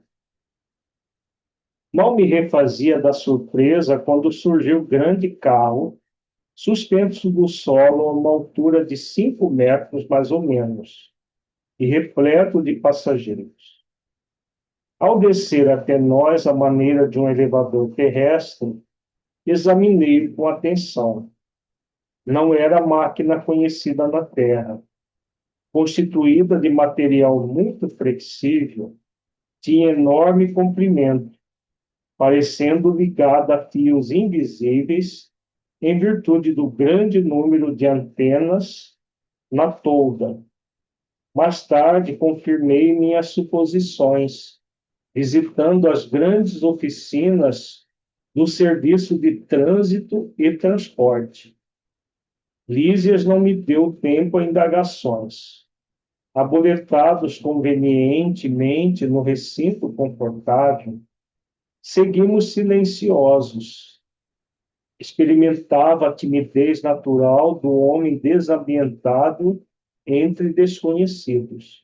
Mal me refazia da surpresa quando surgiu grande carro, suspenso do solo a uma altura de 5 metros, mais ou menos, e repleto de passageiros. Ao descer até nós à maneira de um elevador terrestre, examinei-o com atenção. Não era máquina conhecida na Terra. Constituída de material muito flexível, tinha enorme comprimento, parecendo ligada a fios invisíveis em virtude do grande número de antenas na tolda. Mais tarde, confirmei minhas suposições, visitando as grandes oficinas do Serviço de Trânsito e Transporte. Lísias não me deu tempo a indagações. Aboletados convenientemente no recinto confortável, seguimos silenciosos. Experimentava a timidez natural do homem desambientado entre desconhecidos.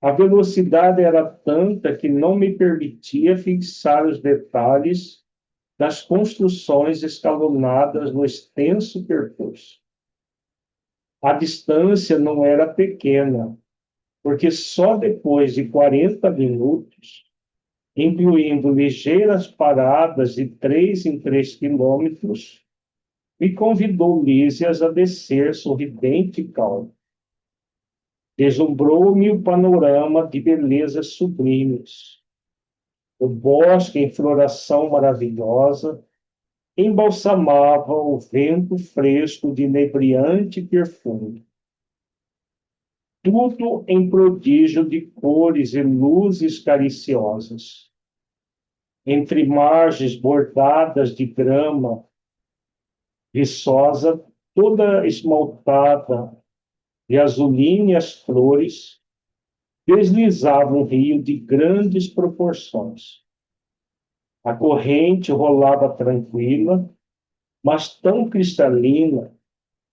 A velocidade era tanta que não me permitia fixar os detalhes das construções escalonadas no extenso percurso. A distância não era pequena, porque só depois de 40 minutos incluindo ligeiras paradas de 3 em 3 quilômetros, me convidou Lísias a descer sorridente e calmo. Deslumbrou-me o panorama de belezas sublimes. O bosque em floração maravilhosa embalsamava o vento fresco de inebriante perfume. Tudo em prodígio de cores e luzes cariciosas. Entre margens bordadas de grama viçosa, toda esmaltada de azulíneas flores, deslizava um rio de grandes proporções. A corrente rolava tranquila, mas tão cristalina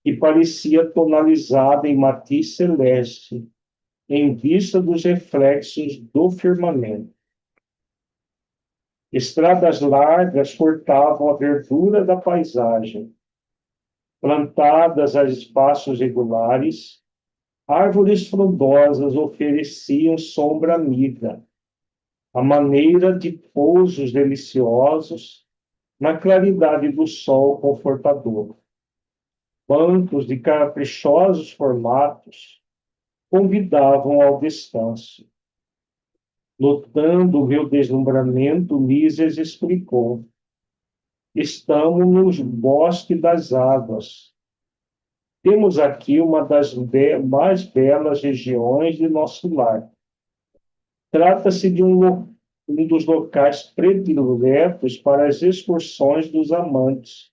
que parecia tonalizada em matiz celeste, em vista dos reflexos do firmamento. Estradas largas cortavam a verdura da paisagem. Plantadas a espaços regulares, árvores frondosas ofereciam sombra amiga, à maneira de pousos deliciosos na claridade do sol confortador. Bancos de caprichosos formatos convidavam ao descanso. Notando o meu deslumbramento, Lísias explicou: estamos no bosque das águas. Temos aqui uma das mais belas regiões de nosso lar. Trata-se de um dos locais prediletos para as excursões dos amantes,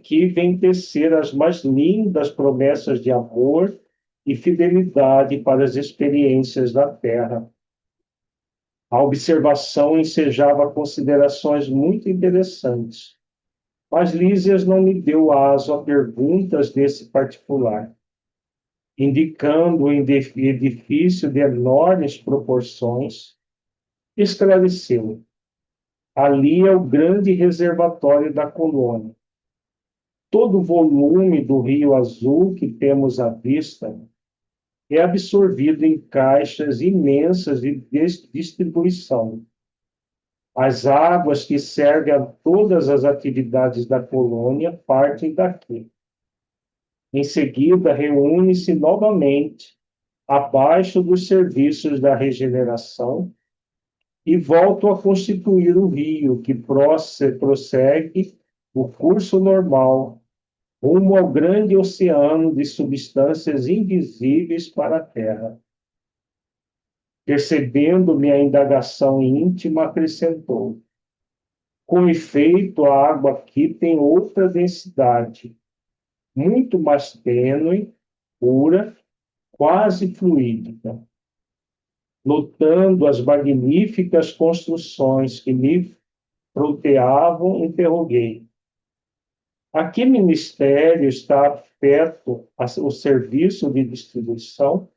que vêm tecer as mais lindas promessas de amor e fidelidade para as experiências da terra. A observação ensejava considerações muito interessantes, mas Lísias não me deu aso a perguntas desse particular. Indicando um edifício de enormes proporções, esclareceu: ali é o grande reservatório da colônia. Todo o volume do Rio Azul que temos à vista é absorvido em caixas imensas de distribuição. As águas que servem a todas as atividades da colônia partem daqui. Em seguida, reúne-se novamente abaixo dos serviços da regeneração e voltam a constituir o rio, que prossegue o curso normal rumo ao grande oceano de substâncias invisíveis para a Terra. Percebendo minha indagação íntima, acrescentou: com efeito, a água aqui tem outra densidade, muito mais tênue, pura, quase fluídica. Notando as magníficas construções que me fronteavam, interroguei: a que ministério está perto o serviço de distribuição?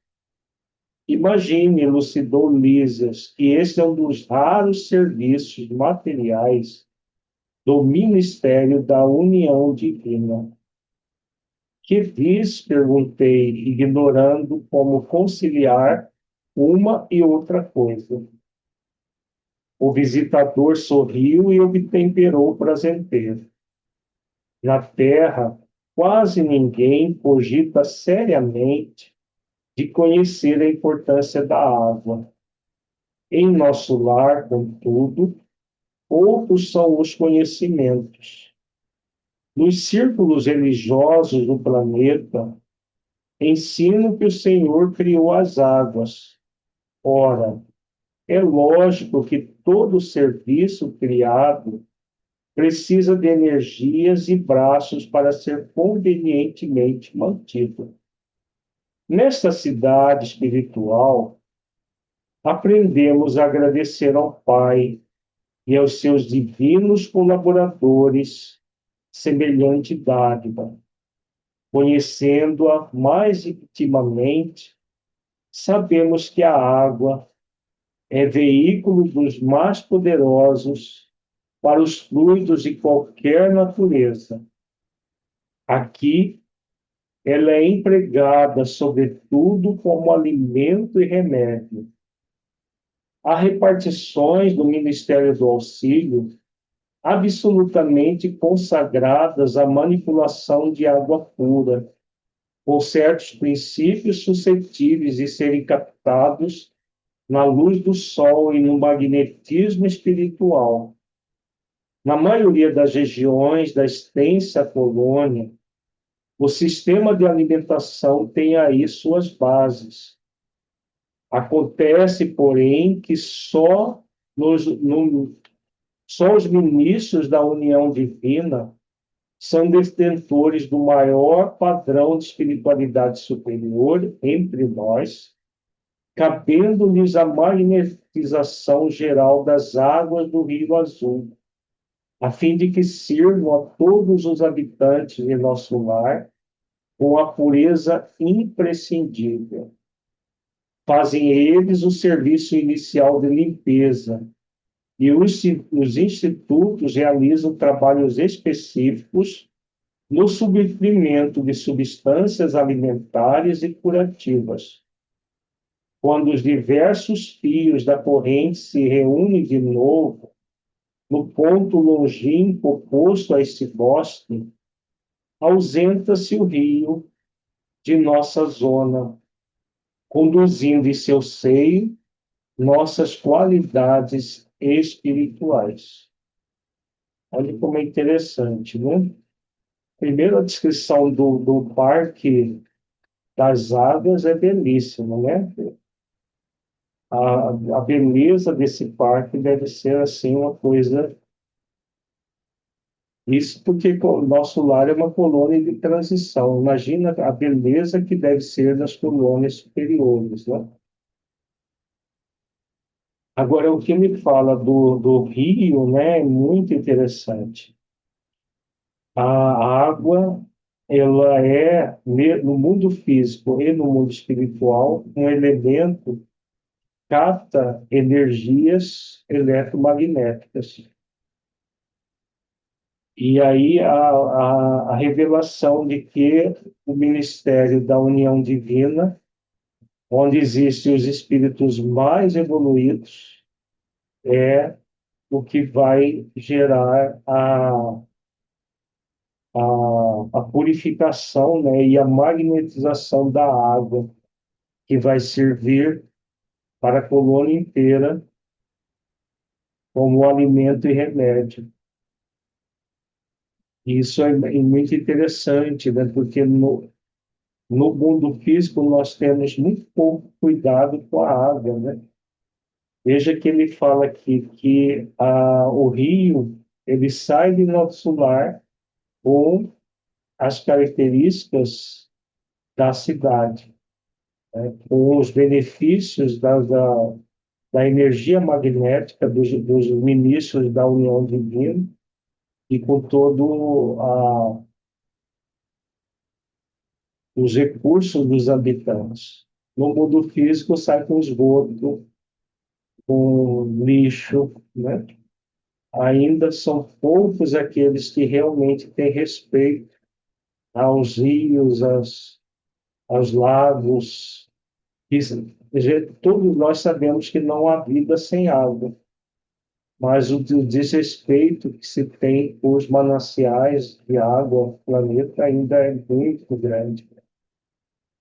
Imagine, elucidou Lísias, que esse é um dos raros serviços materiais do Ministério da União Divina. Que diz? Perguntei, ignorando como conciliar uma e outra coisa. O visitador sorriu e obtemperou prazenteiro. Na Terra, quase ninguém cogita seriamente de conhecer a importância da água. Em nosso lar, contudo, outros são os conhecimentos. Nos círculos religiosos do planeta, ensino que o Senhor criou as águas. Ora, é lógico que todo serviço criado precisa de energias e braços para ser convenientemente mantido. Nesta cidade espiritual, aprendemos a agradecer ao Pai e aos seus divinos colaboradores semelhante dádiva. Conhecendo-a mais intimamente, sabemos que a água é veículo dos mais poderosos para os fluidos de qualquer natureza. Aqui, ela é empregada, sobretudo, como alimento e remédio. há repartições do Ministério do Auxílio absolutamente consagradas à manipulação de água pura, com certos princípios suscetíveis de serem captados na luz do sol e no magnetismo espiritual. Na maioria das regiões da extensa colônia, o sistema de alimentação tem aí suas bases. Acontece, porém, que só os ministros da união divina são detentores do maior padrão de espiritualidade superior entre nós, cabendo-lhes a magnetização geral das águas do Rio Azul, a fim de que sirvam a todos os habitantes de nosso lar com a pureza imprescindível. Fazem eles o serviço inicial de limpeza, e os institutos realizam trabalhos específicos no suprimento de substâncias alimentares e curativas. Quando os diversos fios da corrente se reúnem de novo no ponto longínquo oposto a este bosque, ausenta-se o rio de nossa zona, conduzindo em seu seio nossas qualidades espirituais. Olha como é interessante, né? Primeiro, a descrição do Parque das Águas é belíssima, né? A beleza desse parque deve ser, assim, uma coisa... Isso porque o nosso lar é uma colônia de transição. Imagina a beleza que deve ser das colônias superiores, né? Agora, o que me fala do rio, né, é muito interessante. A água, ela é, no mundo físico e no mundo espiritual, um elemento que capta energias eletromagnéticas. E aí a revelação de que o ministério da união divina, onde existem os espíritos mais evoluídos, é o que vai gerar a purificação, né, e a magnetização da água, que vai servir para a colônia inteira como alimento e remédio. Isso é muito interessante, né, porque no mundo físico nós temos muito pouco cuidado com a água, né? Veja que ele fala aqui que o rio ele sai de nosso lar com as características da cidade, né? Com os benefícios da energia magnética dos ministros da união divina e com todo os recursos dos habitantes. No mundo físico sai com esgoto, com lixo, né? Ainda são poucos aqueles que realmente têm respeito aos rios, aos lagos. Todos nós sabemos que não há vida sem água, mas o desrespeito que se tem por os mananciais de água no planeta ainda é muito grande.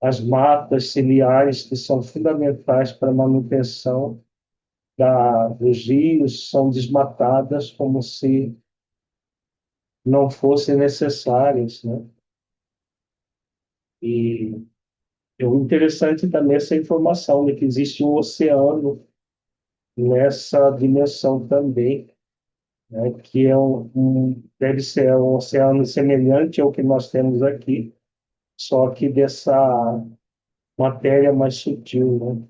As matas ciliares, que são fundamentais para a manutenção dos rios, são desmatadas como se não fossem necessárias, né? E é interessante também essa informação de que existe um oceano nessa dimensão também, né? Que é deve ser um oceano semelhante ao que nós temos aqui, só que dessa matéria mais sutil, né?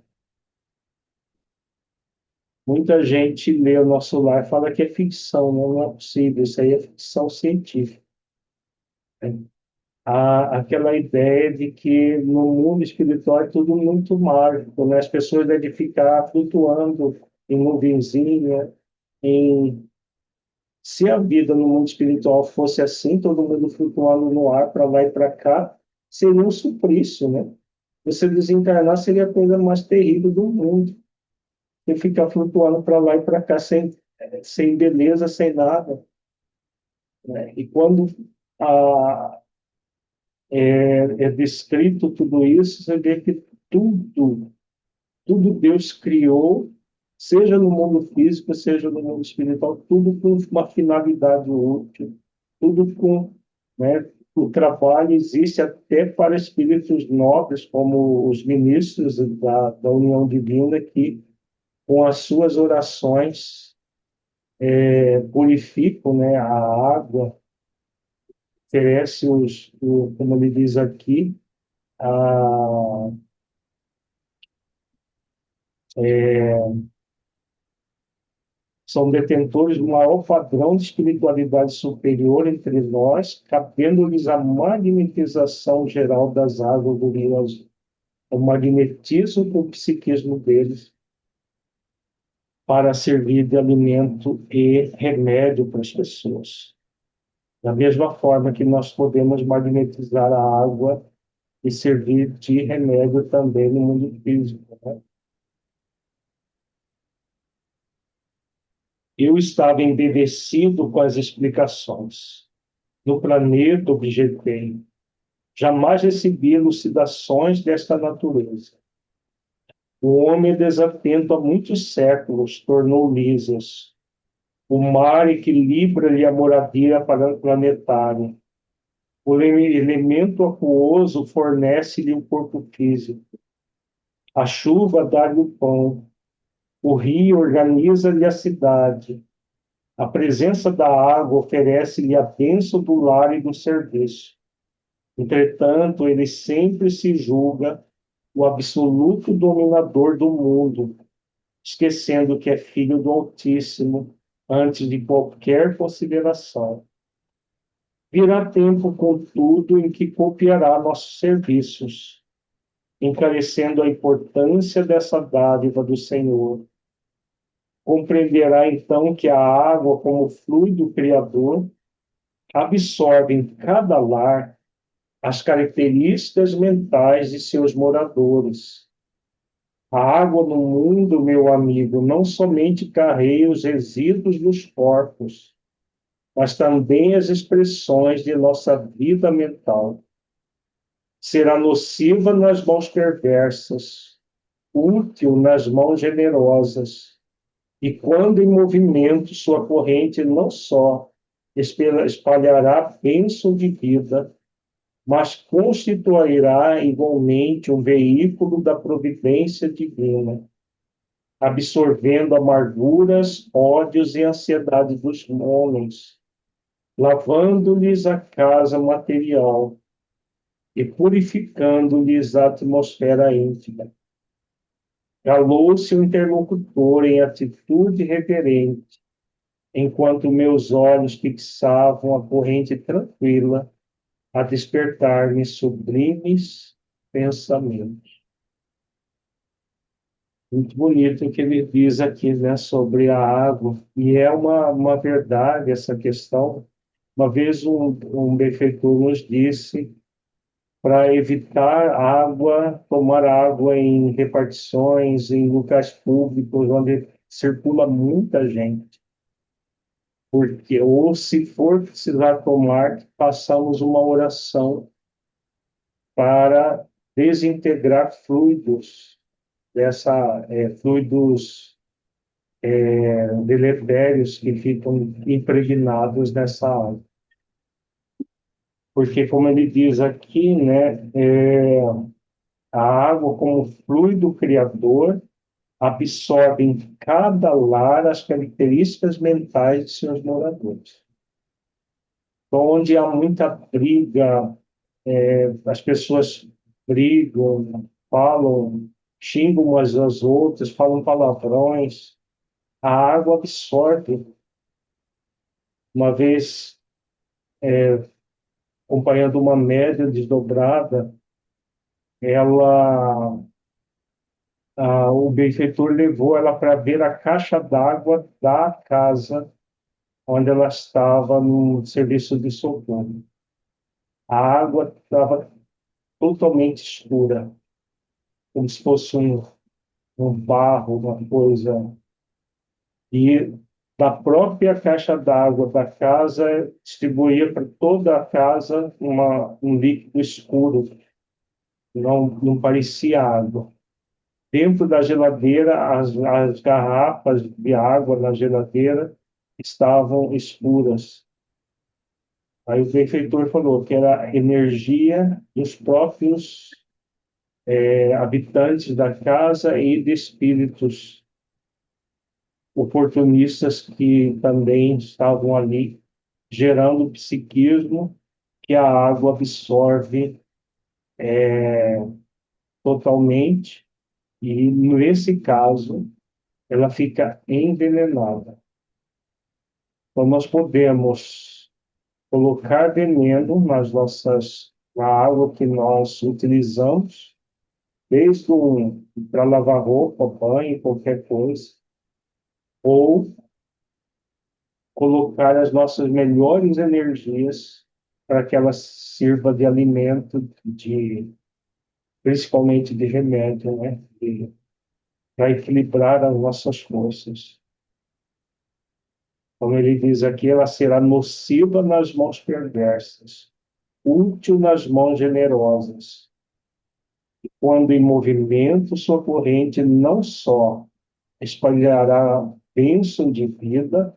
Muita gente lê o nosso lar e fala que é ficção, né? Não é possível, isso aí é ficção científica, né? Aquela ideia de que no mundo espiritual é tudo muito mágico, né? As pessoas devem ficar flutuando em nuvenzinha, se a vida no mundo espiritual fosse assim, todo mundo flutuando no ar para lá e para cá, seria um suplício, né? Você desencarnar seria a coisa mais terrível do mundo. e fica flutuando para lá e para cá sem beleza, sem nada, né? E quando a, é descrito tudo isso, você vê que tudo Deus criou, seja no mundo físico, seja no mundo espiritual, tudo com uma finalidade útil, tudo com, né, o trabalho existe até para espíritos nobres, como os ministros da união divina, que com as suas orações purificam, né, a água, oferece como ele diz aqui, a, são detentores do maior padrão de espiritualidade superior entre nós, cabendo-lhes a magnetização geral das águas do rio azul. O magnetismo do psiquismo deles para servir de alimento e remédio para as pessoas. Da mesma forma que nós podemos magnetizar a água e servir de remédio também no mundo físico, né? Eu estava embevecido com as explicações. No planeta objetei. Jamais recebi elucidações desta natureza. O homem desatento há muitos séculos tornou lisas. O mar equilibra-lhe a moradia planetária. O elemento aquoso fornece-lhe o corpo físico. A chuva dá-lhe o pão. O rio organiza-lhe a cidade. A presença da água oferece-lhe a bênção do lar e do serviço. Entretanto, ele sempre se julga o absoluto dominador do mundo, esquecendo que é filho do Altíssimo antes de qualquer consideração. Virá tempo, contudo, em que copiará nossos serviços, encarecendo a importância dessa dádiva do Senhor. Compreenderá então que a água, como fluido criador, absorve em cada lar as características mentais de seus moradores. A água no mundo, meu amigo, não somente carrega os resíduos dos corpos, mas também as expressões de nossa vida mental. Será nociva nas mãos perversas, útil nas mãos generosas, e quando em movimento sua corrente não só espalhará a bênção de vida, mas constituirá igualmente um veículo da providência divina, absorvendo amarguras, ódios e ansiedades dos homens, lavando-lhes a casa material e purificando-lhes a atmosfera íntima. Calou-se o interlocutor em atitude reverente, enquanto meus olhos fixavam a corrente tranquila a despertar-me sublimes pensamentos. Muito bonito o que ele diz aqui, né, sobre a água. E é uma verdade essa questão. Uma vez um benfeitor nos disse para evitar tomar água em repartições, em lugares públicos, onde circula muita gente. Porque, ou se for precisar tomar, façamos uma oração para desintegrar fluidos, fluidos deletérios que ficam impregnados nessa água. Porque, como ele diz aqui, né, a água, como fluido criador, absorve em cada lar as características mentais de seus moradores. Então, onde há muita briga, as pessoas brigam, falam, xingam umas às outras, falam palavrões, a água absorve. Uma vez, acompanhando uma média desdobrada, o benfeitor levou ela para ver a caixa d'água da casa onde ela estava no serviço de socorro. A água estava totalmente escura, como se fosse um barro, uma coisa. E da própria caixa d'água da casa, distribuía para toda a casa um líquido escuro, não parecia água. Dentro da geladeira, as garrafas de água na geladeira estavam escuras. Aí o benfeitor falou que era energia dos próprios habitantes da casa e de espíritos oportunistas que também estavam ali, gerando o psiquismo que a água absorve totalmente, e nesse caso, ela fica envenenada. Então, nós podemos colocar veneno na água que nós utilizamos, desde para lavar roupa, banho, qualquer coisa, ou colocar as nossas melhores energias para que ela sirva de alimento, principalmente de remédio, né? Para equilibrar as nossas forças. Como ele diz aqui, ela será nociva nas mãos perversas, útil nas mãos generosas. Quando em movimento, sua corrente não só espalhará bênção de vida,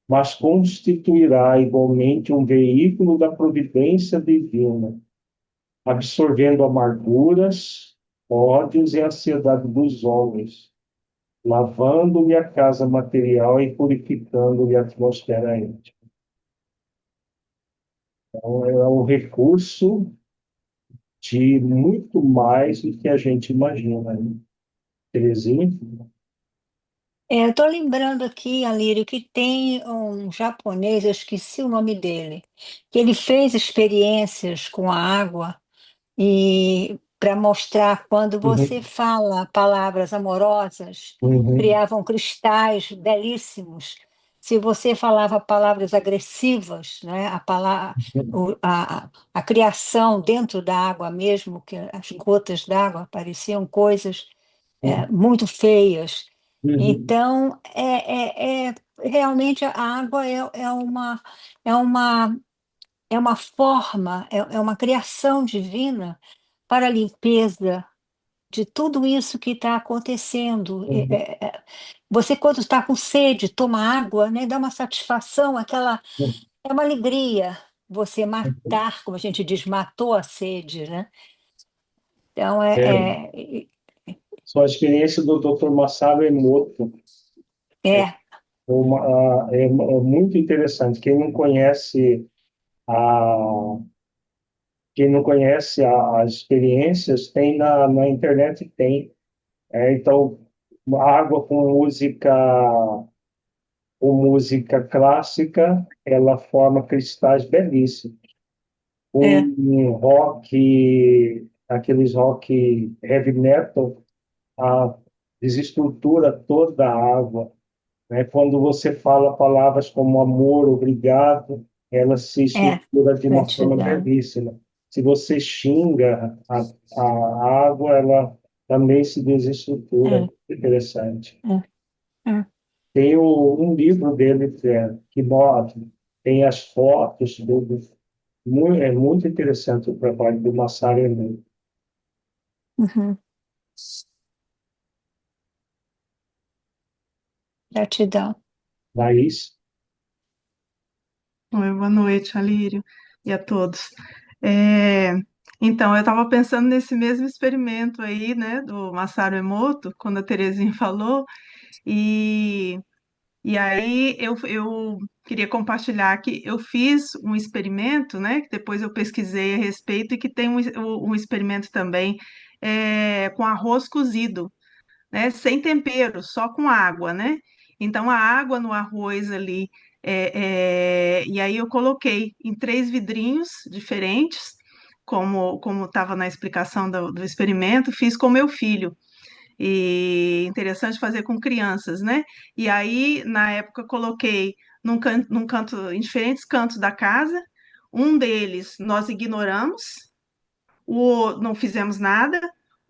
mas constituirá igualmente um veículo da providência divina, absorvendo amarguras, ódios e ansiedade dos homens, lavando-lhe a casa material e purificando-lhe a atmosfera íntima. Então, é um recurso de muito mais do que a gente imagina, né? Terezinha? Eu estou lembrando aqui, Alírio, que tem um japonês, eu esqueci o nome dele, que ele fez experiências com a água e para mostrar quando você Uhum, fala palavras amorosas, uhum, criavam cristais belíssimos. Se você falava palavras agressivas, né, a criação dentro da água mesmo, que as gotas d'água pareciam coisas muito feias. uhum, Então, realmente a água é uma, é uma forma, é uma criação divina para a limpeza de tudo isso que está acontecendo. uhum, Você, quando está com sede, toma água, né, dá uma satisfação, é uma alegria você uhum. matar, como a gente diz, matou a sede, né? Então, É, só a experiência do Dr. Masaru Emoto é, é muito interessante. A, quem não conhece as experiências, tem na internet, tem. Então, água com música clássica, ela forma cristais belíssimos. é, Um rock, aqueles rock heavy metal, a desestrutura toda a água, né? Quando você fala palavras como amor, obrigado, ela se é, estrutura de uma forma gratidão. belíssima. Se você xinga a água, ela também se desestrutura. É, Interessante. é, é. Tem um livro dele que mostra, tem as fotos dele. É muito interessante o trabalho do Massaro Emoto. Uhum. Gratidão. Laís? Oi, boa noite, Alírio, e a todos. É, então, eu estava pensando nesse mesmo experimento aí, né, do Masaru Emoto, quando a Terezinha falou, e, e aí eu queria compartilhar que eu fiz um experimento, né, que depois eu pesquisei a respeito, e que tem um experimento também com arroz cozido, né? Sem tempero, só com água, né? Então a água no arroz ali, e aí eu coloquei em 3 vidrinhos diferentes, como estava na explicação do experimento, fiz com meu filho. E interessante fazer com crianças, né? E aí, na época, eu coloquei num canto, em diferentes cantos da casa. Um deles nós ignoramos, não fizemos nada.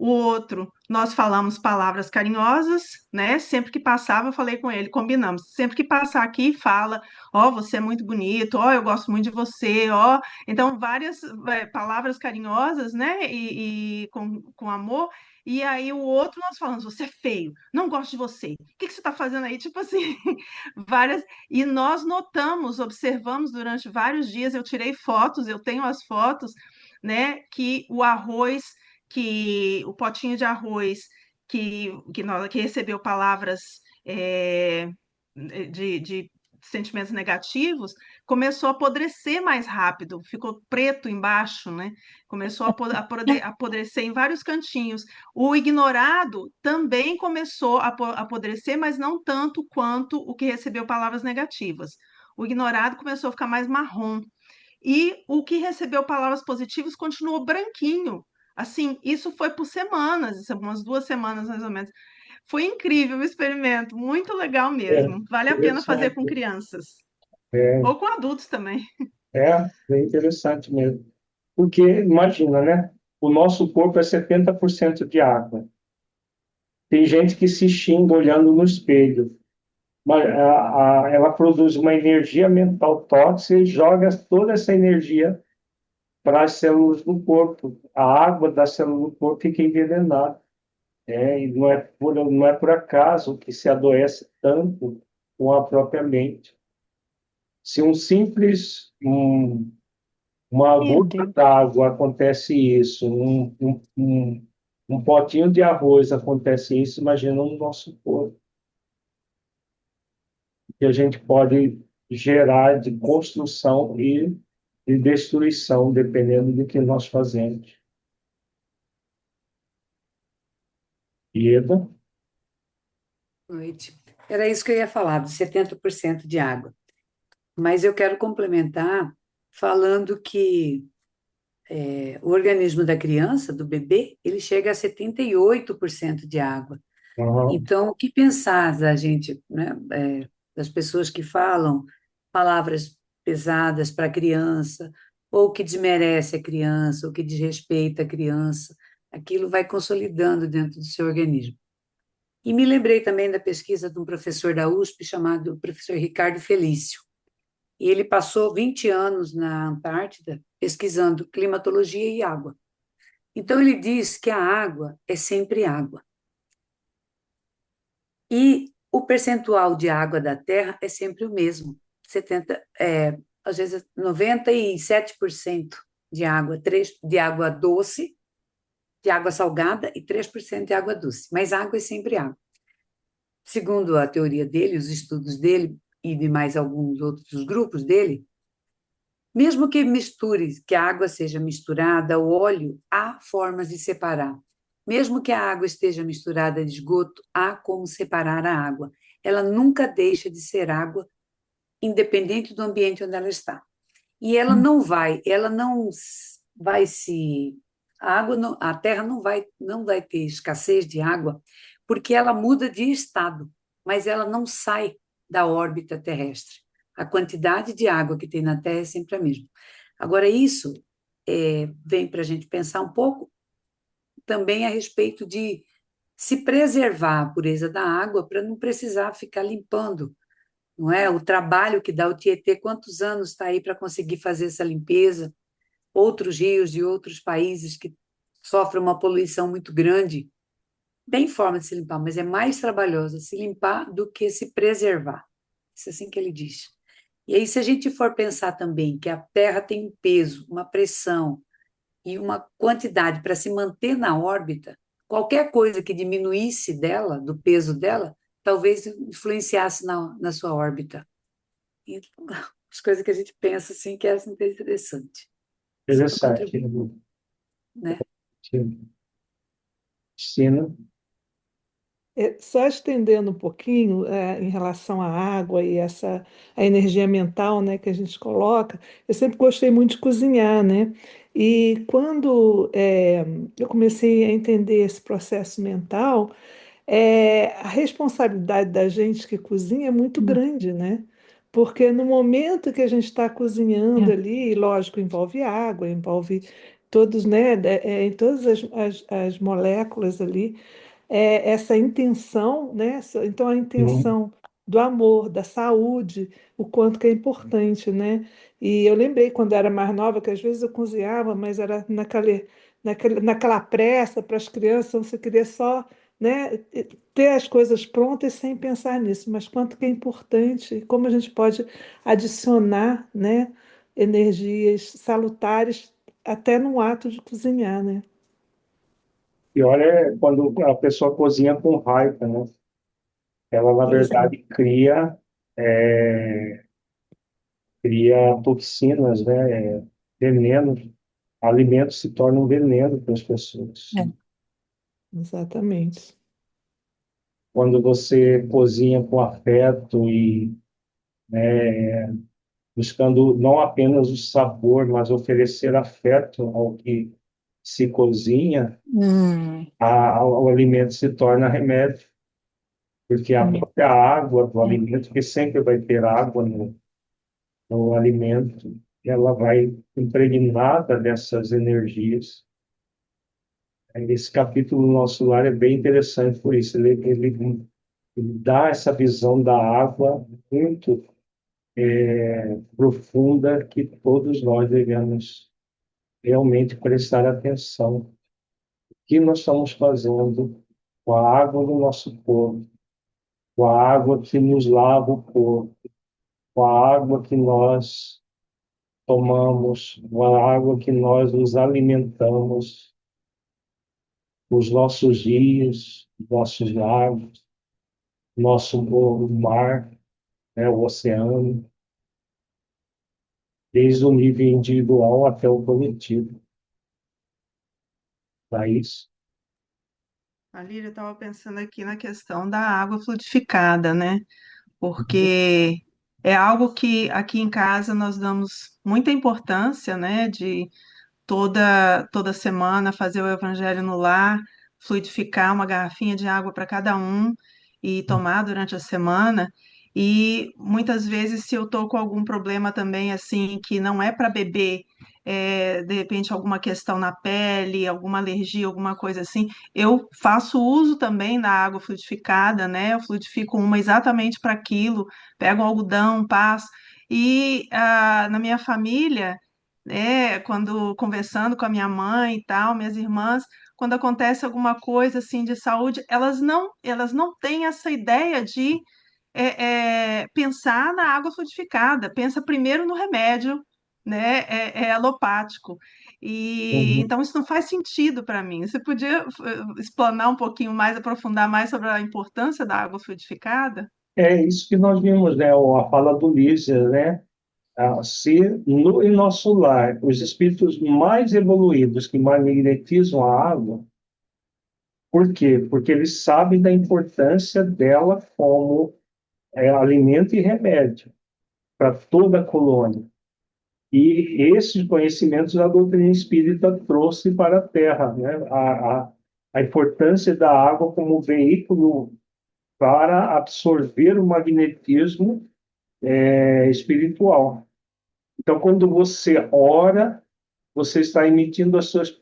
O outro, nós falamos palavras carinhosas, né? Sempre que passava, eu falei com ele, combinamos. Sempre que passar aqui, fala, ó, você é muito bonito, ó, eu gosto muito de você, ó. Então, várias palavras carinhosas, né? E com amor. E aí o outro nós falamos, você é feio, não gosto de você. O que que você está fazendo aí? Tipo assim, várias. E nós notamos, observamos durante vários dias, eu tirei fotos, eu tenho as fotos, né? Que o arroz que o potinho de arroz que recebeu palavras de sentimentos negativos começou a apodrecer mais rápido, ficou preto embaixo, né? Começou a apodrecer em vários cantinhos. O ignorado também começou a apodrecer, mas não tanto quanto o que recebeu palavras negativas. O ignorado começou a ficar mais marrom. E o que recebeu palavras positivas continuou branquinho. Assim, isso foi por semanas, umas 2 semanas mais ou menos. Foi incrível o experimento, muito legal É, mesmo. Vale a pena fazer com interessante. crianças É, ou com adultos também. bem interessante mesmo. Porque, imagina, né? O nosso corpo é 70% de água. Tem gente que se xinga olhando no espelho. Mas ela produz uma energia mental tóxica e joga toda essa energia para as células do corpo. A água da célula do corpo fica envenenada. E não é por acaso que se adoece tanto com a própria mente. Se uma Meu gota Deus. d'água acontece isso, um potinho de arroz acontece isso, imagina no nosso corpo, que a gente pode gerar de construção e de destruição, dependendo do que nós fazemos. Ieda? Noite. Era isso que eu ia falar, dos 70% de água. Mas eu quero complementar falando que o organismo da criança, do bebê, ele chega a 78% de água. Aham. Então, o que pensar da gente, né, das pessoas que falam palavras pesadas para a criança, ou que desmerece a criança, ou que desrespeita a criança, aquilo vai consolidando dentro do seu organismo. E me lembrei também da pesquisa de um professor da USP chamado professor Ricardo Felício. E ele passou 20 anos na Antártida pesquisando climatologia e água. Então ele diz que a água é sempre água. E o percentual de água da Terra é sempre o mesmo. 70, às vezes 97% de água, de água doce, de água salgada e 3% de água doce. Mas água é sempre água. Segundo a teoria dele, os estudos dele e de mais alguns outros grupos dele, mesmo que misture, que a água seja misturada ao óleo, há formas de separar. Mesmo que a água esteja misturada de esgoto, há como separar a água. Ela nunca deixa de ser água, independente do ambiente onde ela está. E ela não vai se, a água, a Terra não vai ter escassez de água, porque ela muda de estado, mas ela não sai da órbita terrestre. A quantidade de água que tem na Terra é sempre a mesma. Agora, isso vem para a gente pensar um pouco também a respeito de se preservar a pureza da água para não precisar ficar limpando, não é? O trabalho que dá o Tietê, quantos anos está aí para conseguir fazer essa limpeza? Outros rios de outros países que sofrem uma poluição muito grande, tem forma de se limpar, mas é mais trabalhoso se limpar do que se preservar. Isso é assim que ele diz. E aí, se a gente for pensar também que a Terra tem um peso, uma pressão e uma quantidade para se manter na órbita, qualquer coisa que diminuísse dela, do peso dela, talvez influenciasse na sua órbita. Então, as coisas que a gente pensa assim que é interessante. Só para Interessante. contribuir, né? Cristina? Só estendendo um pouquinho, em relação à água e a energia mental, né, que a gente coloca, eu sempre gostei muito de cozinhar, né? E quando eu comecei a entender esse processo mental, a responsabilidade da gente que cozinha é muito grande, né? Porque no momento que a gente está cozinhando É. ali, lógico, envolve água, envolve todos, né, em todas as moléculas ali, essa intenção, né? Então a Uhum. intenção do amor, da saúde, o quanto que é importante, né? E eu lembrei quando eu era mais nova que às vezes eu cozinhava, mas era naquela pressa para as crianças, você queria só, né, ter as coisas prontas sem pensar nisso, mas quanto que é importante, como a gente pode adicionar, né, energias salutares até no ato de cozinhar, né? E olha, quando a pessoa cozinha com raiva, né? Ela, na Exato. verdade, é, cria toxinas, né? Veneno. Alimentos se tornam veneno para as pessoas. É. Exatamente. Quando você cozinha com afeto e buscando não apenas o sabor, mas oferecer afeto ao que se cozinha, Hum, o alimento se torna remédio, porque a hum, própria água do é. alimento, porque sempre vai ter água no alimento, ela vai impregnada dessas energias. Esse capítulo do Nosso Lar é bem interessante por isso. Ele dá essa visão da água muito profunda que todos nós devemos realmente prestar atenção. O que nós estamos fazendo com a água do nosso corpo, com a água que nos lava o corpo, com a água que nós tomamos, com a água que nós nos alimentamos, os nossos rios, nossos lagos, nosso mar, né, o oceano, desde o nível individual até o coletivo. Para isso. Lília, eu estava pensando aqui na questão da água fluidificada, né? Porque é algo que aqui em casa nós damos muita importância, né? De toda semana fazer o Evangelho no lar, fluidificar uma garrafinha de água para cada um e tomar durante a semana. E muitas vezes, se eu estou com algum problema também, assim, que não é para beber, de repente alguma questão na pele, alguma alergia, alguma coisa assim, eu faço uso também da água fluidificada, né? Eu fluidifico uma exatamente para aquilo, pego um algodão, passo. E na minha família, quando conversando com a minha mãe e tal, minhas irmãs, quando acontece alguma coisa assim de saúde, elas não têm essa ideia de pensar na água fluidificada, pensa primeiro no remédio, né, alopático. E Uhum. então isso não faz sentido para mim. Você podia explanar um pouquinho mais, aprofundar mais sobre a importância da água fluidificada? É isso que nós vimos, né? A fala do Lígia, né? Se em nosso lar, os espíritos mais evoluídos que magnetizam a água, por quê? Porque eles sabem da importância dela como alimento e remédio para toda a colônia. E esses conhecimentos a doutrina espírita trouxe para a Terra, né? A importância da água como veículo para absorver o magnetismo espiritual. Então, quando você ora, você está emitindo as suas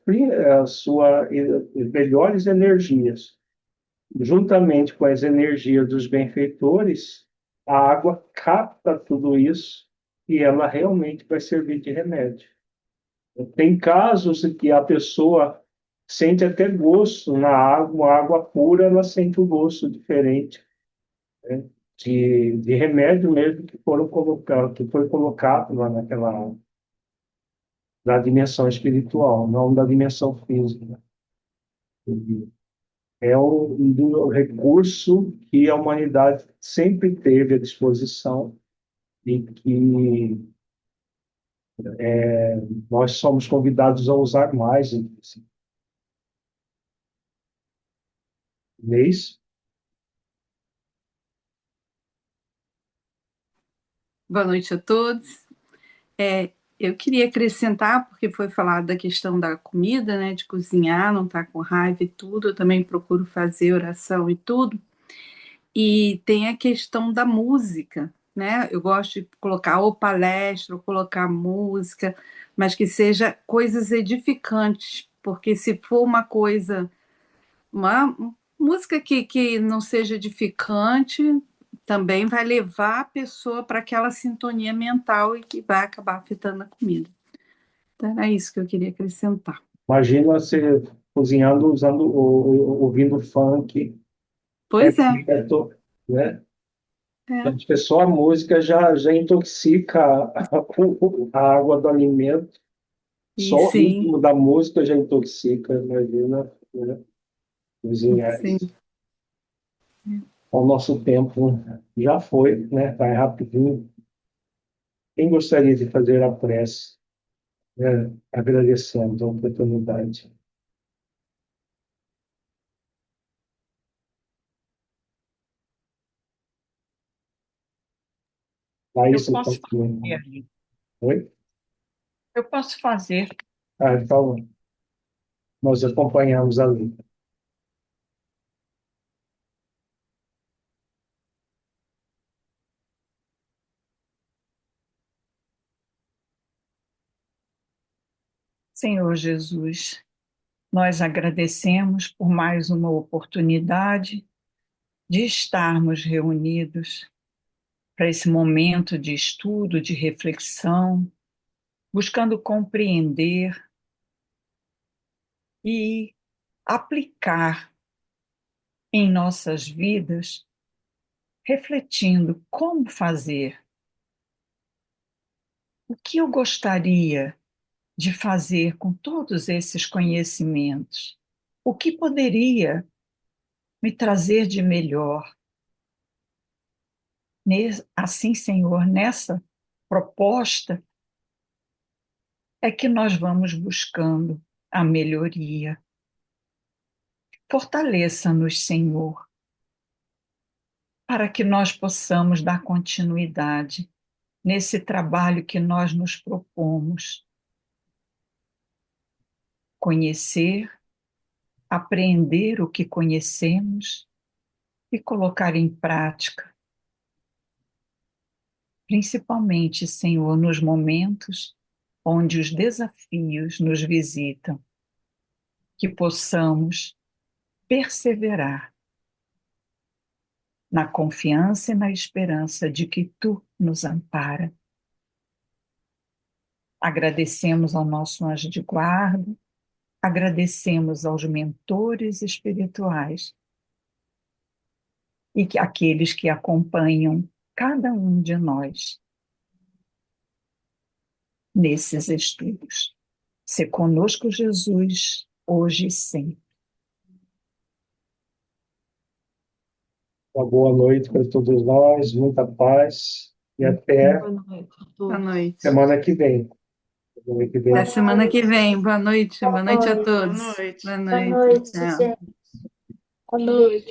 melhores energias. Juntamente com as energias dos benfeitores, a água capta tudo isso e ela realmente vai servir de remédio. Tem casos em que a pessoa sente até gosto na água, a água pura, ela sente um gosto diferente, né? De remédio mesmo que foi colocado lá na dimensão espiritual, não da dimensão física. É um recurso que a humanidade sempre teve à disposição e que nós somos convidados a usar mais. Mês. Boa noite a todos. Eu queria acrescentar, porque foi falado da questão da comida, né, de cozinhar, não estar com raiva e tudo. Eu também procuro fazer oração e tudo. E tem a questão da música, né? Eu gosto de colocar ou palestra, ou colocar música, mas que seja coisas edificantes, porque se for uma coisa, uma música que não seja edificante, também vai levar a pessoa para aquela sintonia mental e que vai acabar afetando a comida. Então, era isso que eu queria acrescentar. Imagina você cozinhando ouvindo funk, Pois heavy é, metal, né? é, Acho que só a música já intoxica a água do alimento. e Só o sim, ritmo da música já intoxica, imagina, né? Cozinhar sim. isso. O nosso tempo já foi, né? Vai rapidinho. Quem gostaria de fazer a prece, né? Agradecendo a oportunidade? Eu Laís, você posso continua. fazer. Oi? Eu posso fazer. Então, nós acompanhamos ali. Senhor Jesus, nós agradecemos por mais uma oportunidade de estarmos reunidos para esse momento de estudo, de reflexão, buscando compreender e aplicar em nossas vidas, refletindo como fazer, o que eu gostaria de fazer com todos esses conhecimentos, o que poderia me trazer de melhor. Assim, Senhor, nessa proposta é que nós vamos buscando a melhoria. Fortaleça-nos, Senhor, para que nós possamos dar continuidade nesse trabalho que nós nos propomos. Conhecer, apreender o que conhecemos e colocar em prática, principalmente, Senhor, nos momentos onde os desafios nos visitam, que possamos perseverar na confiança e na esperança de que Tu nos ampara. Agradecemos ao nosso anjo de guarda, agradecemos aos mentores espirituais e aqueles que acompanham cada um de nós nesses estudos. Se conosco, Jesus, hoje e sempre. Uma boa noite para todos nós, muita paz e até Boa noite a Boa todos. noite. semana que vem. Semana que Até vem. semana que vem. Boa noite a Boa todos. Boa noite. Boa Boa noite. noite, Tchau. gente. Boa noite.